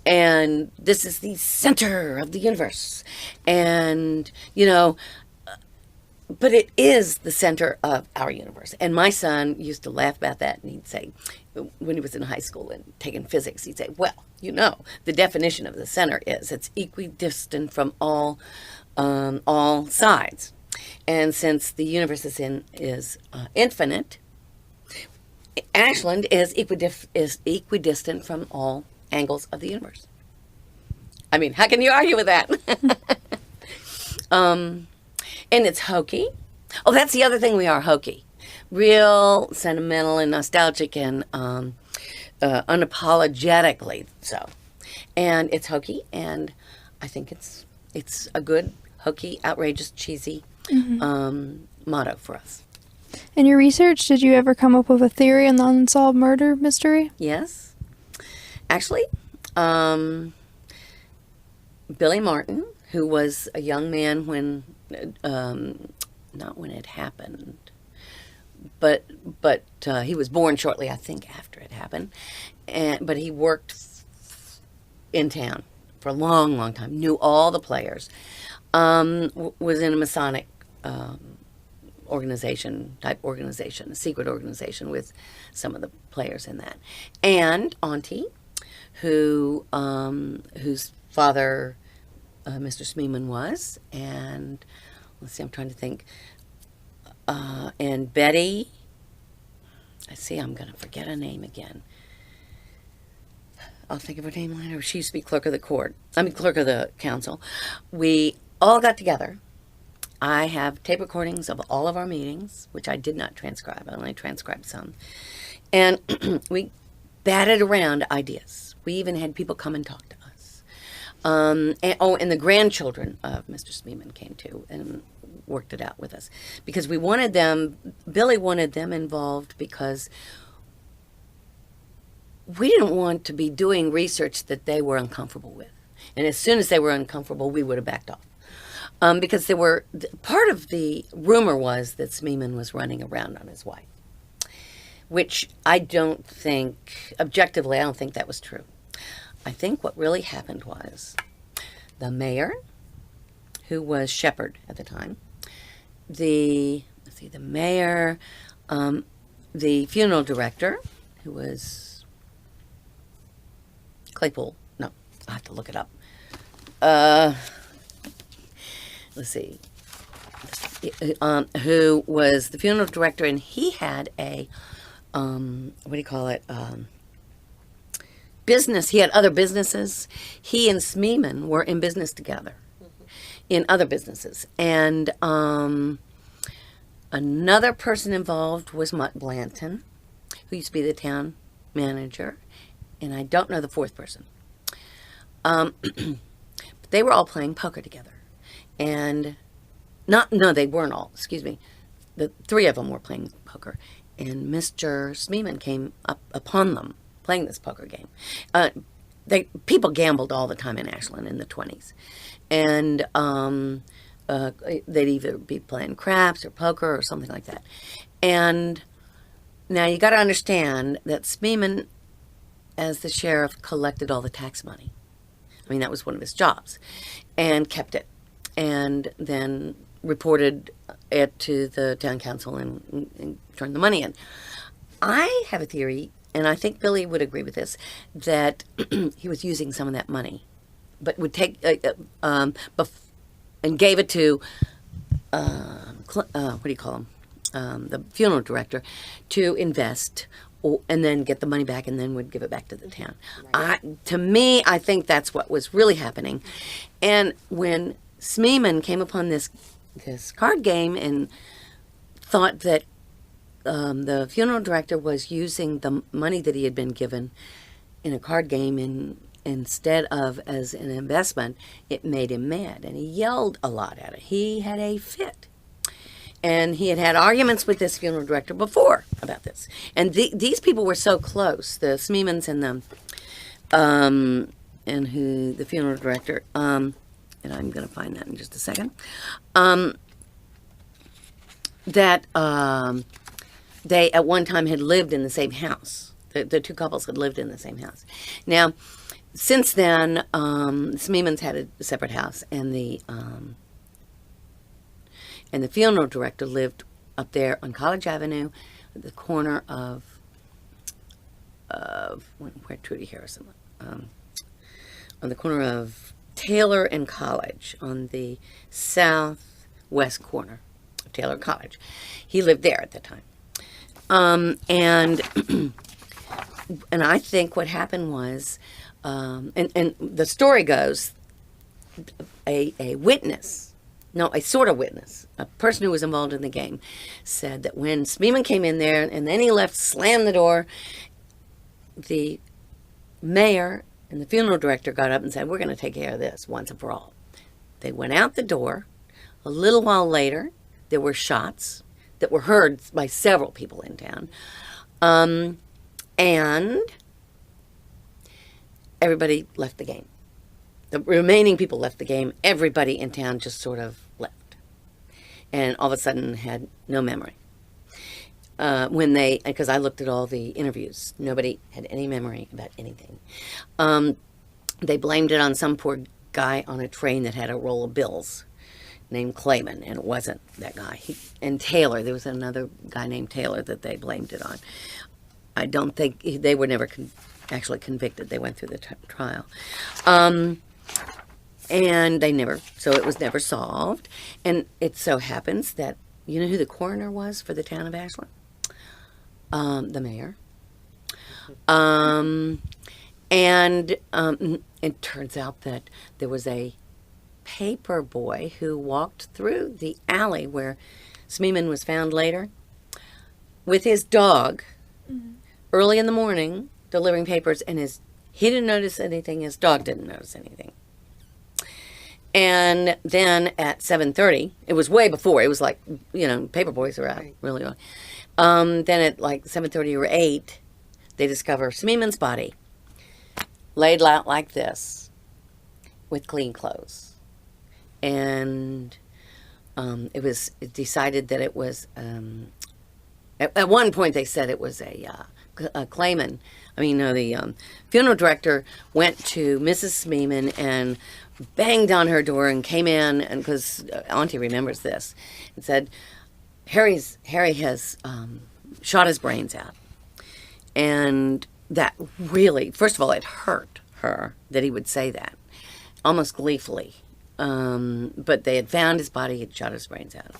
And this is the center of the universe. And, but it is the center of our universe. And my son used to laugh about that, and he'd say, when he was in high school and taking physics, he'd say, well, the definition of the center is it's equidistant from all sides. And since the universe is infinite, Ashland is equidistant from all angles of the universe. I mean, how can you argue with that? And it's hokey. Oh, that's the other thing, we are hokey. Real sentimental and nostalgic and unapologetically so. And it's hokey, and I think it's a good, hokey, outrageous, cheesy motto for us. In your research, did you ever come up with a theory on the unsolved murder mystery? Yes. Actually, Billy Martin, who was a young man when, not when it happened, but he was born shortly, I think, after it happened. But he worked in town for a long, long time, knew all the players, was in a Masonic organization, a secret organization with some of the players in that. And Auntie, whose father, Mr. Smeeman, was, and let's see, I'm trying to think, and Betty, I'm going to forget her name again. I'll think of her name later. She used to be clerk of the council. We all got together. I have tape recordings of all of our meetings, which I did not transcribe. I only transcribed some. And we batted around ideas. We even had people come and talk to us. And the grandchildren of Mr. Smeeman came too and worked it out with us. Because Billy wanted them involved because we didn't want to be doing research that they were uncomfortable with. And as soon as they were uncomfortable, we would have backed off. Because part of the rumor was that Smeeman was running around on his wife, which objectively, I don't think that was true. I think what really happened was the mayor, who was Shepherd at the time, the mayor, the funeral director, who was Claypool. No, I have to look it up. Let's see. Who was the funeral director, and he had a, what do you call it, business. He had other businesses. He and Smeeman were in business together, in other businesses. And another person involved was Mutt Blanton, who used to be the town manager, and I don't know the fourth person. But they were all playing poker together. And they weren't all, excuse me. The three of them were playing poker. And Mr. Smeeman came up upon them playing this poker game. People gambled all the time in Ashland in the 20s. And they'd either be playing craps or poker or something like that. And now you got to understand that Smeeman, as the sheriff, collected all the tax money. I mean, that was one of his jobs. And kept it. And then reported it to the town council and turned the money in. I have a theory, and I think Billy would agree with this, that he was using some of that money, but would take and gave it to what do you call him, the funeral director, to invest, and then get the money back, and then would give it back to the town. Right. To me, I think that's what was really happening. And when Smeeman came upon this card game and thought that the funeral director was using the money that he had been given in a card game instead of as an investment, it made him mad. And he yelled a lot at it. He had a fit. And he had arguments with this funeral director before about this. And these people were so close, the Smeemans and the funeral director, and I'm going to find that in just a second, that they at one time had lived in the same house. The two couples had lived in the same house. Now, since then, Smeemans had a separate house, and the funeral director lived up there on College Avenue, at the corner of where Trudy Harrison, on the corner of Taylor and College, on the southwest corner of Taylor College. He lived there at the time. And I think what happened was, and the story goes, a witness, no, a sort of witness, a person who was involved in the game, said that when Smeeman came in there and then he left, slammed the door, the mayor and the funeral director got up and said, "We're going to take care of this once and for all." They went out the door. A little while later, there were shots that were heard by several people in town. And everybody left the game. The remaining people left the game. Everybody in town just sort of left. And all of a sudden had no memory. Because I looked at all the interviews, nobody had any memory about anything. They blamed it on some poor guy on a train that had a roll of bills named Clayman, and it wasn't that guy. And Taylor, there was another guy named Taylor that they blamed it on. I don't think, they were never actually convicted. They went through the trial. And so it was never solved. And it so happens that, you know who the coroner was for the town of Ashland? The mayor. And it turns out that there was a paper boy who walked through the alley where Smeeman was found later with his dog early in the morning delivering papers, and he didn't notice anything, his dog didn't notice anything. And then at 7:30, it was way before, it was like, paper boys are out really early. Then at like 7:30 or 8, they discover Smeeman's body laid out like this with clean clothes. And it was decided that it was, at one point they said it was a Clayman. The funeral director went to Mrs. Smeeman and banged on her door and came in, and because Auntie remembers this, and said, Harry has shot his brains out. And that really, first of all, it hurt her that he would say that, almost gleefully. But they had found his body, had shot his brains out.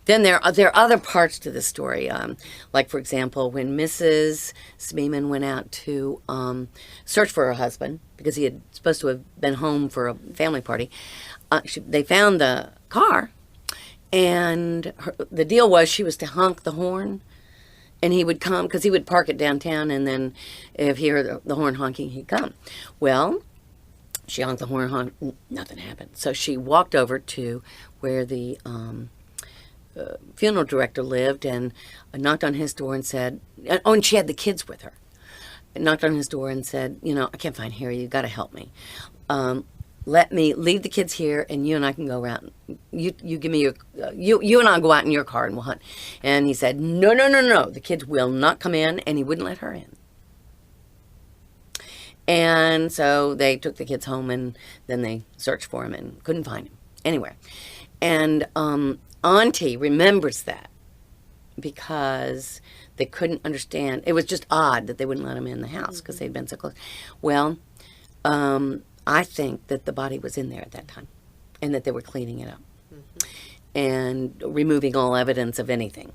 Then there are other parts to the story, like, for example, when Mrs. Smeeman went out to search for her husband, because he had supposed to have been home for a family party, they found the car, and the deal was she was to honk the horn, and he would come, because he would park it downtown, and then if he heard the horn honking, he'd come. Well, she honked the horn, nothing happened. So she walked over to where the funeral director lived and knocked on his door and said, oh, and she had the kids with her, knocked on his door and said, I can't find Harry, you've got to help me. Let me leave the kids here, and you and I can go around. You give me you and I'll go out in your car and we'll hunt. And he said, no, the kids will not come in, and he wouldn't let her in. And so they took the kids home, and then they searched for him and couldn't find him anywhere. And Auntie remembers that because they couldn't understand. It was just odd that they wouldn't let him in the house because they'd been so close. Well, I think that the body was in there at that time and that they were cleaning it up and removing all evidence of anything.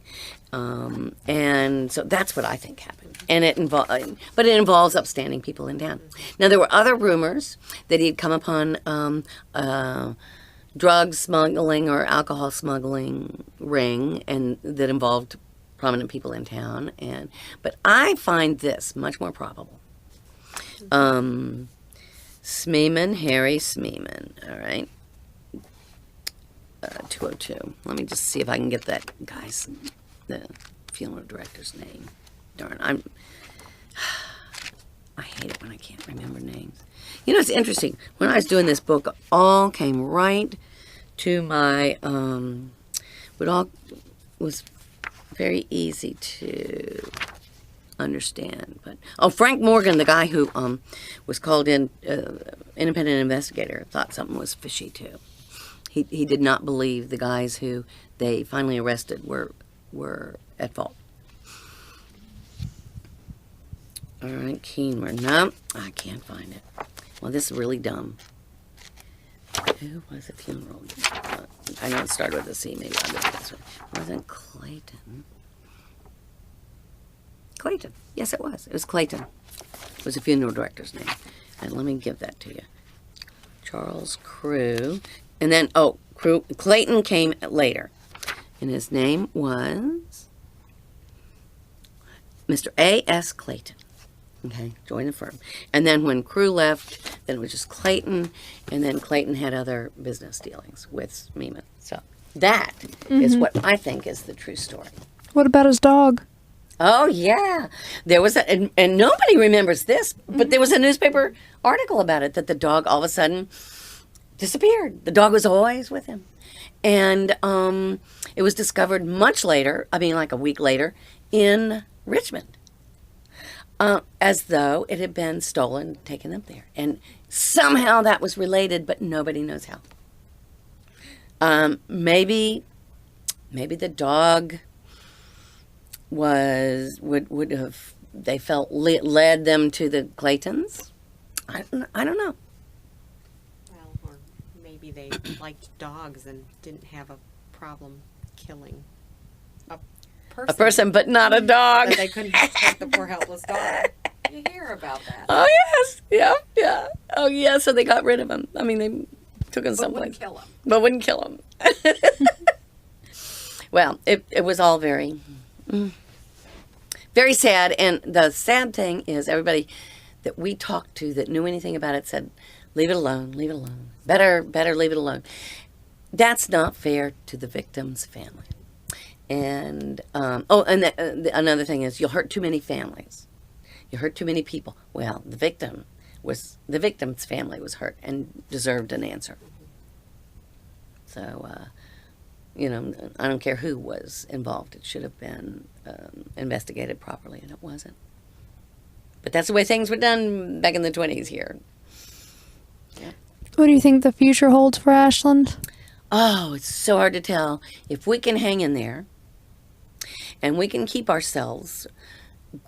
And so that's what I think happened. And it involves upstanding people in town. Now, there were other rumors that he'd come upon drug smuggling or alcohol smuggling ring, and that involved prominent people in town. But I find this much more probable. Smeeman, Harry Smeeman, all right. 202. Let me just see if I can get that guy's, the funeral director's name. Darn, I hate it when I can't remember names. It's interesting. When I was doing this book, it all came right to my, it all was very easy to understand. But Frank Morgan, the guy who was called in, independent investigator, thought something was fishy too. He did not believe the guys who they finally arrested were at fault. All right, Keener. No, I can't find it. Well, this is really dumb. Who was a funeral? I know it started with a C. Maybe I'll get this one. Wasn't Clayton? Clayton. Yes, it was. It was Clayton. It was a funeral director's name. And let me give that to you. Charles Crew. And then, Clayton came later. And his name was Mr. A.S. Clayton. Okay, joined the firm. And then when Crew left, then it was just Clayton. And then Clayton had other business dealings with Smeeman. So that is what I think is the true story. What about his dog? Oh, yeah. There was and nobody remembers this, but there was a newspaper article about it, that the dog all of a sudden disappeared. The dog was always with him. And it was discovered much later, like a week later, in Richmond, as though it had been stolen, taken up there. And somehow that was related, but nobody knows how. Maybe the dog would have, they felt led them to the Claytons. I don't know. Well, or maybe they liked dogs and didn't have a problem killing a person. A person, but not a dog. But they couldn't take the poor helpless dog. You hear about that. Oh, yes. Yeah. Oh, yeah, so they got rid of him. They took him someplace. But wouldn't kill him. Well, it was all very, very sad. And the sad thing is, everybody that we talked to that knew anything about it said, leave it alone, leave it alone. Better leave it alone. That's not fair to the victim's family. And, another thing is, you'll hurt too many families. You hurt too many people. Well, the victim's family was hurt and deserved an answer. So, I don't care who was involved. It should have been investigated properly, and it wasn't. But that's the way things were done back in the 1920s here. Yeah. What do you think the future holds for Ashland? Oh, it's so hard to tell. If we can hang in there and we can keep ourselves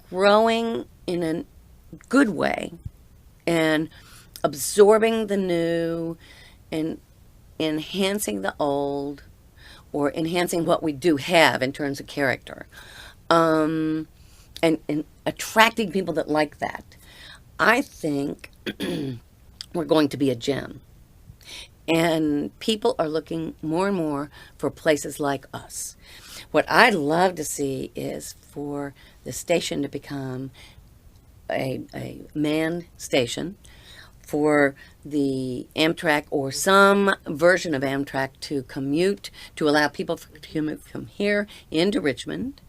growing in a good way and absorbing the new and enhancing the old, or enhancing what we do have in terms of character, and attracting people that like that. I think we're going to be a gem. And people are looking more and more for places like us. What I'd love to see is for the station to become a manned station, for the Amtrak or some version of Amtrak to commute, to allow people to commute from here into Richmond,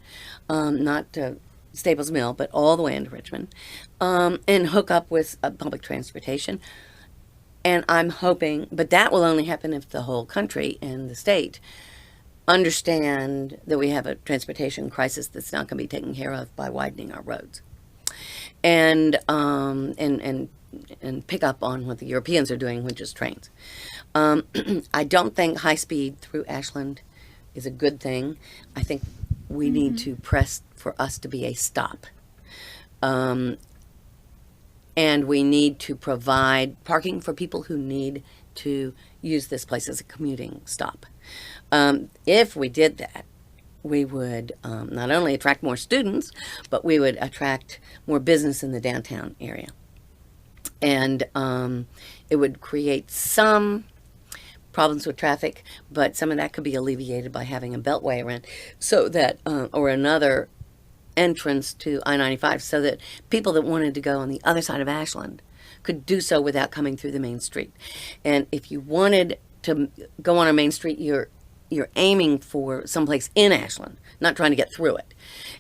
not to Staples Mill, but all the way into Richmond, and hook up with public transportation. And I'm hoping, but that will only happen if the whole country and the state understand that we have a transportation crisis that's not going to be taken care of by widening our roads, and pick up on what the Europeans are doing, which is trains. I don't think high speed through Ashland is a good thing. I think we need to press for us to be a stop. And we need to provide parking for people who need to use this place as a commuting stop. If we did that, we would not only attract more students, but we would attract more business in the downtown area. And it would create some problems with traffic, but some of that could be alleviated by having a beltway around, so that, or another entrance to I-95, so that people that wanted to go on the other side of Ashland could do so without coming through the main street. And if you wanted to go on a main street, you're aiming for someplace in Ashland, not trying to get through it.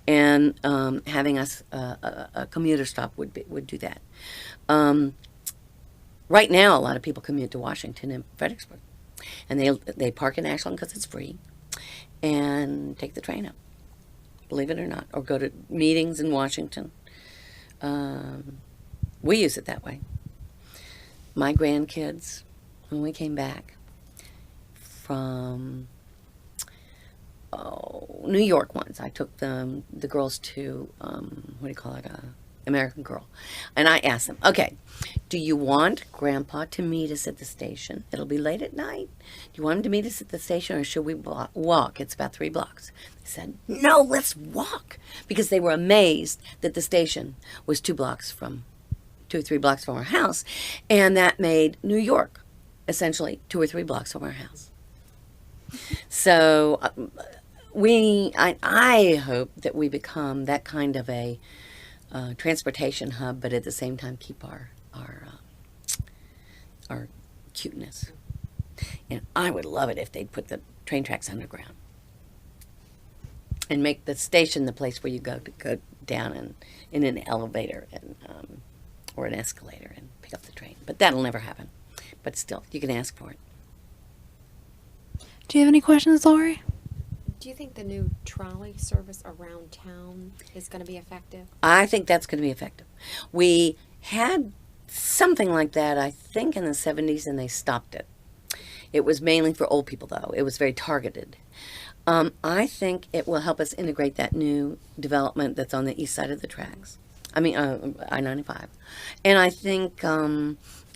And having us a commuter stop would do that. Right now, a lot of people commute to Washington and Fredericksburg, and they park in Ashland because it's free, and take the train up, believe it or not, or go to meetings in Washington. We use it that way. My grandkids, when we came back from New York once, I took the girls to, American Girl. And I asked them, okay, do you want Grandpa to meet us at the station? It'll be late at night. Do you want him to meet us at the station, or should we walk? It's about 3 blocks. They said, no, let's walk. Because they were amazed that the station was 2 or 3 blocks from our house. And that made New York essentially 2 or 3 blocks from our house. So I hope that we become that kind of a transportation hub, but at the same time keep our cuteness. And I would love it if they'd put the train tracks underground and make the station the place where you go down in an elevator and or an escalator and pick up the train. But that'll never happen. But still, you can ask for it. Do you have any questions, Lori? Do you think the new trolley service around town is going to be effective? I think that's going to be effective. We had something like that, I think, in the 70s, and they stopped it. It was mainly for old people, though. It was very targeted. I think it will help us integrate that new development that's on the east side of the tracks. I-95. And I think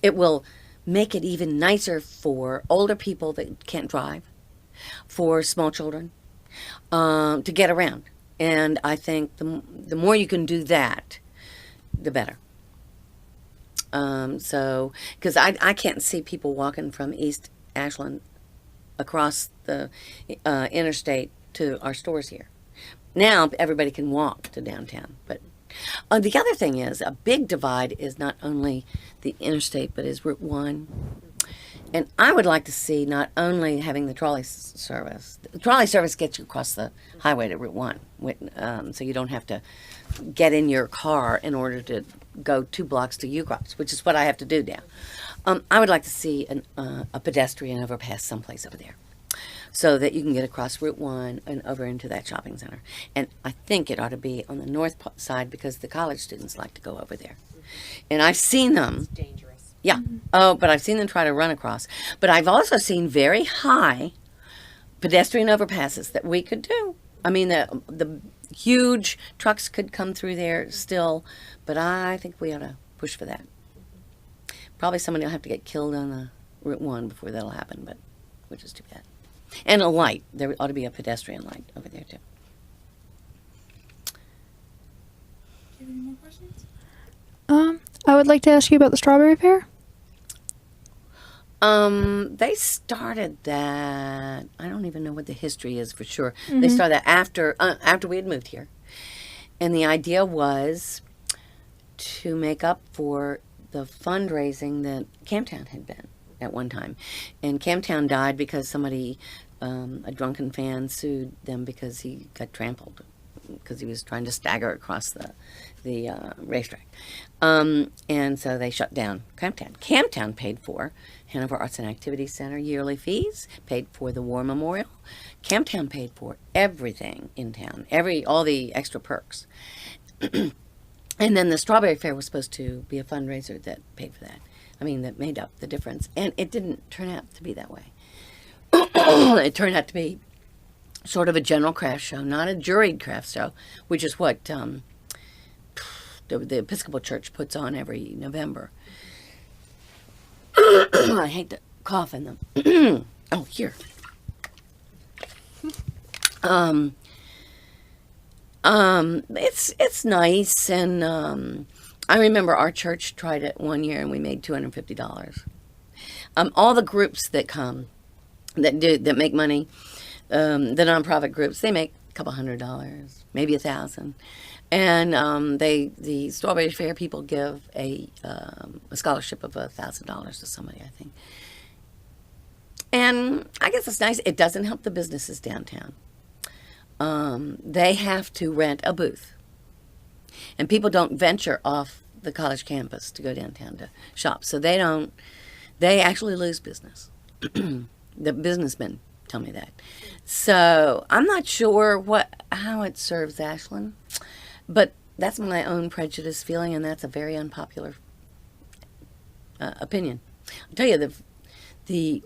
it will make it even nicer for older people that can't drive, for small children, to get around. And I think the more you can do that, the better. So, because I can't see people walking from East Ashland across the interstate to our stores here. Now everybody can walk to downtown. But the other thing is, a big divide is not only the interstate, but is Route 1. And I would like to see not only having the trolley service. The trolley service gets you across the highway to Route 1, so you don't have to get in your car in order to go 2 blocks to Ucrops, which is what I have to do now. I would like to see a pedestrian overpass someplace over there, so that you can get across Route 1 and over into that shopping center. And I think it ought to be on the north side, because the college students like to go over there. And I've seen them. It's dangerous. Yeah. Oh, but I've seen them try to run across. But I've also seen very high pedestrian overpasses that we could do. I mean, the huge trucks could come through there still, but I think we ought to push for that. Probably somebody will have to get killed on the Route 1 before that'll happen, but which is too bad. And a light. There ought to be a pedestrian light over there, too. Do you have any more questions? I would like to ask you about the Strawberry Fair. They started that. I don't even know what the history is for sure. They started that after we had moved here, and the idea was to make up for the fundraising that Camptown had been at one time, and Camptown died because somebody, a drunken fan, sued them because he got trampled because he was trying to stagger across the racetrack. And so they shut down Camptown. Camptown paid for Hanover Arts and Activities Center yearly fees, paid for the War Memorial. Camptown paid for everything in town, all the extra perks. And then the Strawberry Fair was supposed to be a fundraiser that paid for that. I mean, that made up the difference. And it didn't turn out to be that way. It turned out to be sort of a general craft show, not a juried craft show, which is what the Episcopal Church puts on every November. I hate to cough in them. Oh, here. It's nice, and I remember our church tried it one year, and we made $250. All the groups that come, that make money, the nonprofit groups, they make a couple $100, maybe $1,000. And the Strawberry Fair people give a scholarship of $1,000 to somebody, I think. And I guess it's nice. It doesn't help the businesses downtown. They have to rent a booth. And people don't venture off the college campus to go downtown to shop. So they actually lose business. The businessmen tell me that. So I'm not sure how it serves Ashland. But that's my own prejudice feeling, and that's a very unpopular opinion. I'll tell you,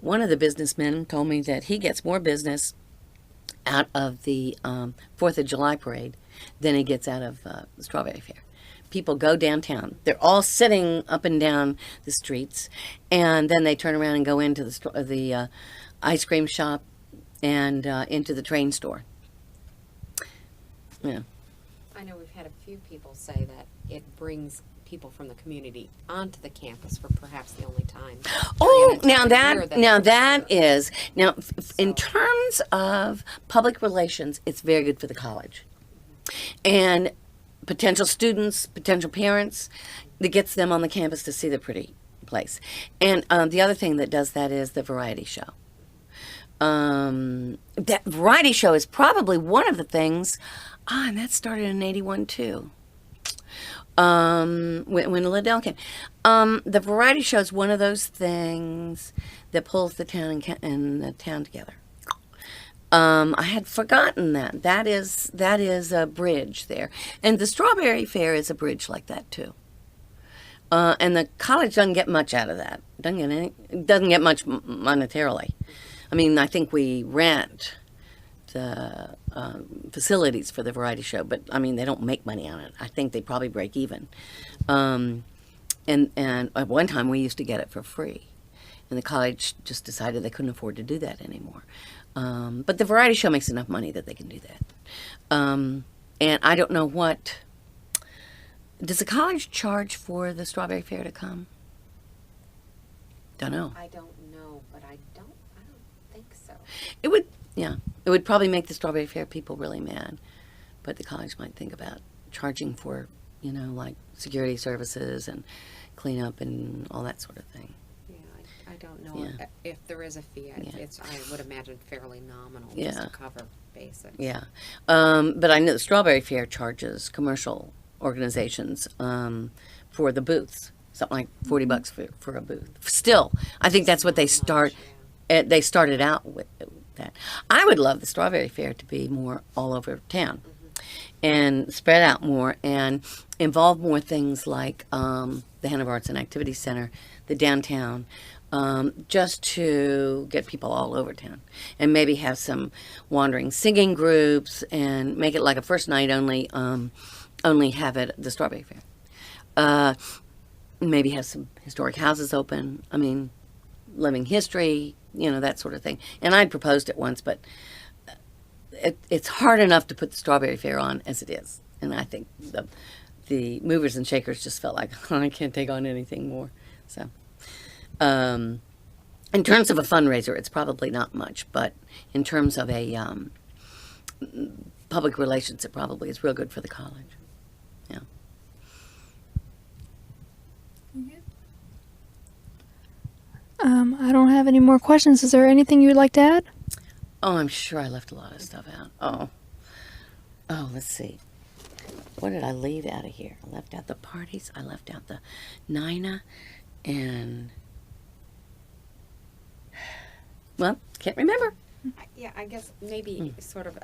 one of the businessmen told me that he gets more business out of the 4th of July parade than he gets out of the Strawberry Fair. People go downtown. They're all sitting up and down the streets, and then they turn around and go into the ice cream shop and into the train store. Yeah. I know we've had a few people say that it brings people from the community onto the campus for perhaps the only time. Oh, now in terms of public relations, it's very good for the college. And potential students, potential parents, that gets them on the campus to see the pretty place. And the other thing that does that is the variety show. That variety show is probably one of the things. And that started in 81 too. When Liddell came. The variety show is one of those things that pulls the town and the town together. I had forgotten that. That is a bridge there. And the Strawberry Fair is a bridge like that too. And the college doesn't get much out of that. Doesn't get much monetarily. I mean, I think we rent the facilities for the variety show, but I mean, they don't make money on it. I think they probably break even. And at one time we used to get it for free, and the college just decided they couldn't afford to do that anymore. But the variety show makes enough money that they can do that. And I don't know does the college charge for the Strawberry Fair to come? Don't know. I don't know, but I don't think so. It would. Yeah, it would probably make the Strawberry Fair people really mad, but the college might think about charging for, like security services and cleanup and all that sort of thing. Yeah, I don't know if there is a fee. It's I would imagine fairly nominal just to cover basics. Yeah, but I know the Strawberry Fair charges commercial organizations for the booths, something like $40 for a booth. Still, I think that's what they start. They started out with. That I would love the Strawberry Fair to be more all over town, and spread out more and involve more things like the Hanover Arts and Activities Center, the downtown, just to get people all over town, and maybe have some wandering singing groups and make it like a first night only have it at the Strawberry Fair. maybe have some historic houses open. I mean, living history, that sort of thing. And I'd proposed it once, but it's hard enough to put the Strawberry Fair on as it is. And I think the movers and shakers just felt like, oh, I can't take on anything more. So, in terms of a fundraiser, it's probably not much, but in terms of a public relations, it probably is real good for the college. Yeah. I don't have any more questions. Is there anything you'd like to add? Oh, I'm sure I left a lot of stuff out. Oh, let's see. What did I leave out of here? I left out the parties. I left out the Nina, and well, can't remember. I guess maybe sort of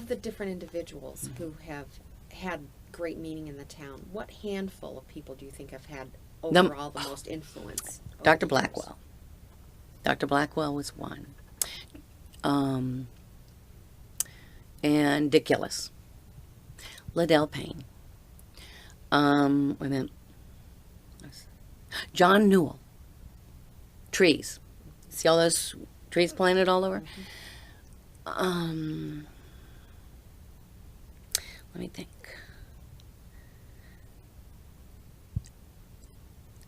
the different individuals who have had great meaning in the town, what handful of people do you think have had overall the most influence? Dr. Blackwell. Dr. Blackwell was one. And Dick Gillis. Liddell Payne. Wait a minute. John Newell. Trees. See all those trees planted all over? Let me think.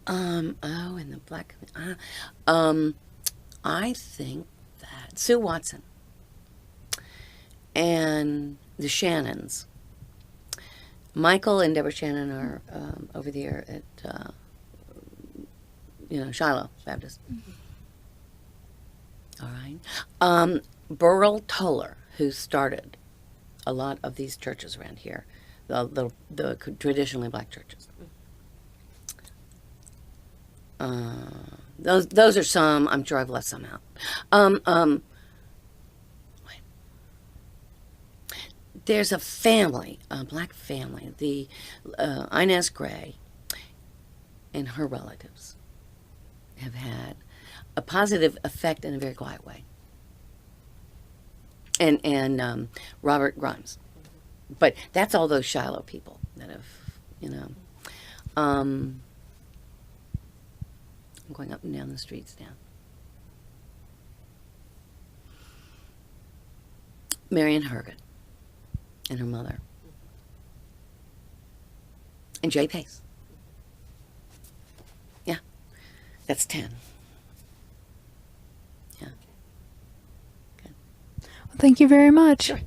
And the black. I think that Sue Watson and the Shannons. Michael and Deborah Shannon are over there at Shiloh Baptist. All right. Burrell Toller, who started a lot of these churches around here, the traditionally black churches. Those are some. I'm sure I've left some out. Wait. There's a family, a black family, the Inez Gray and her relatives have had a positive effect in a very quiet way. And Robert Grimes. But that's all those Shiloh people that have, I'm going up and down the streets now. Marion Herget and her mother. And Jay Pace. Yeah, that's 10. Yeah. Thank you very much. Sure.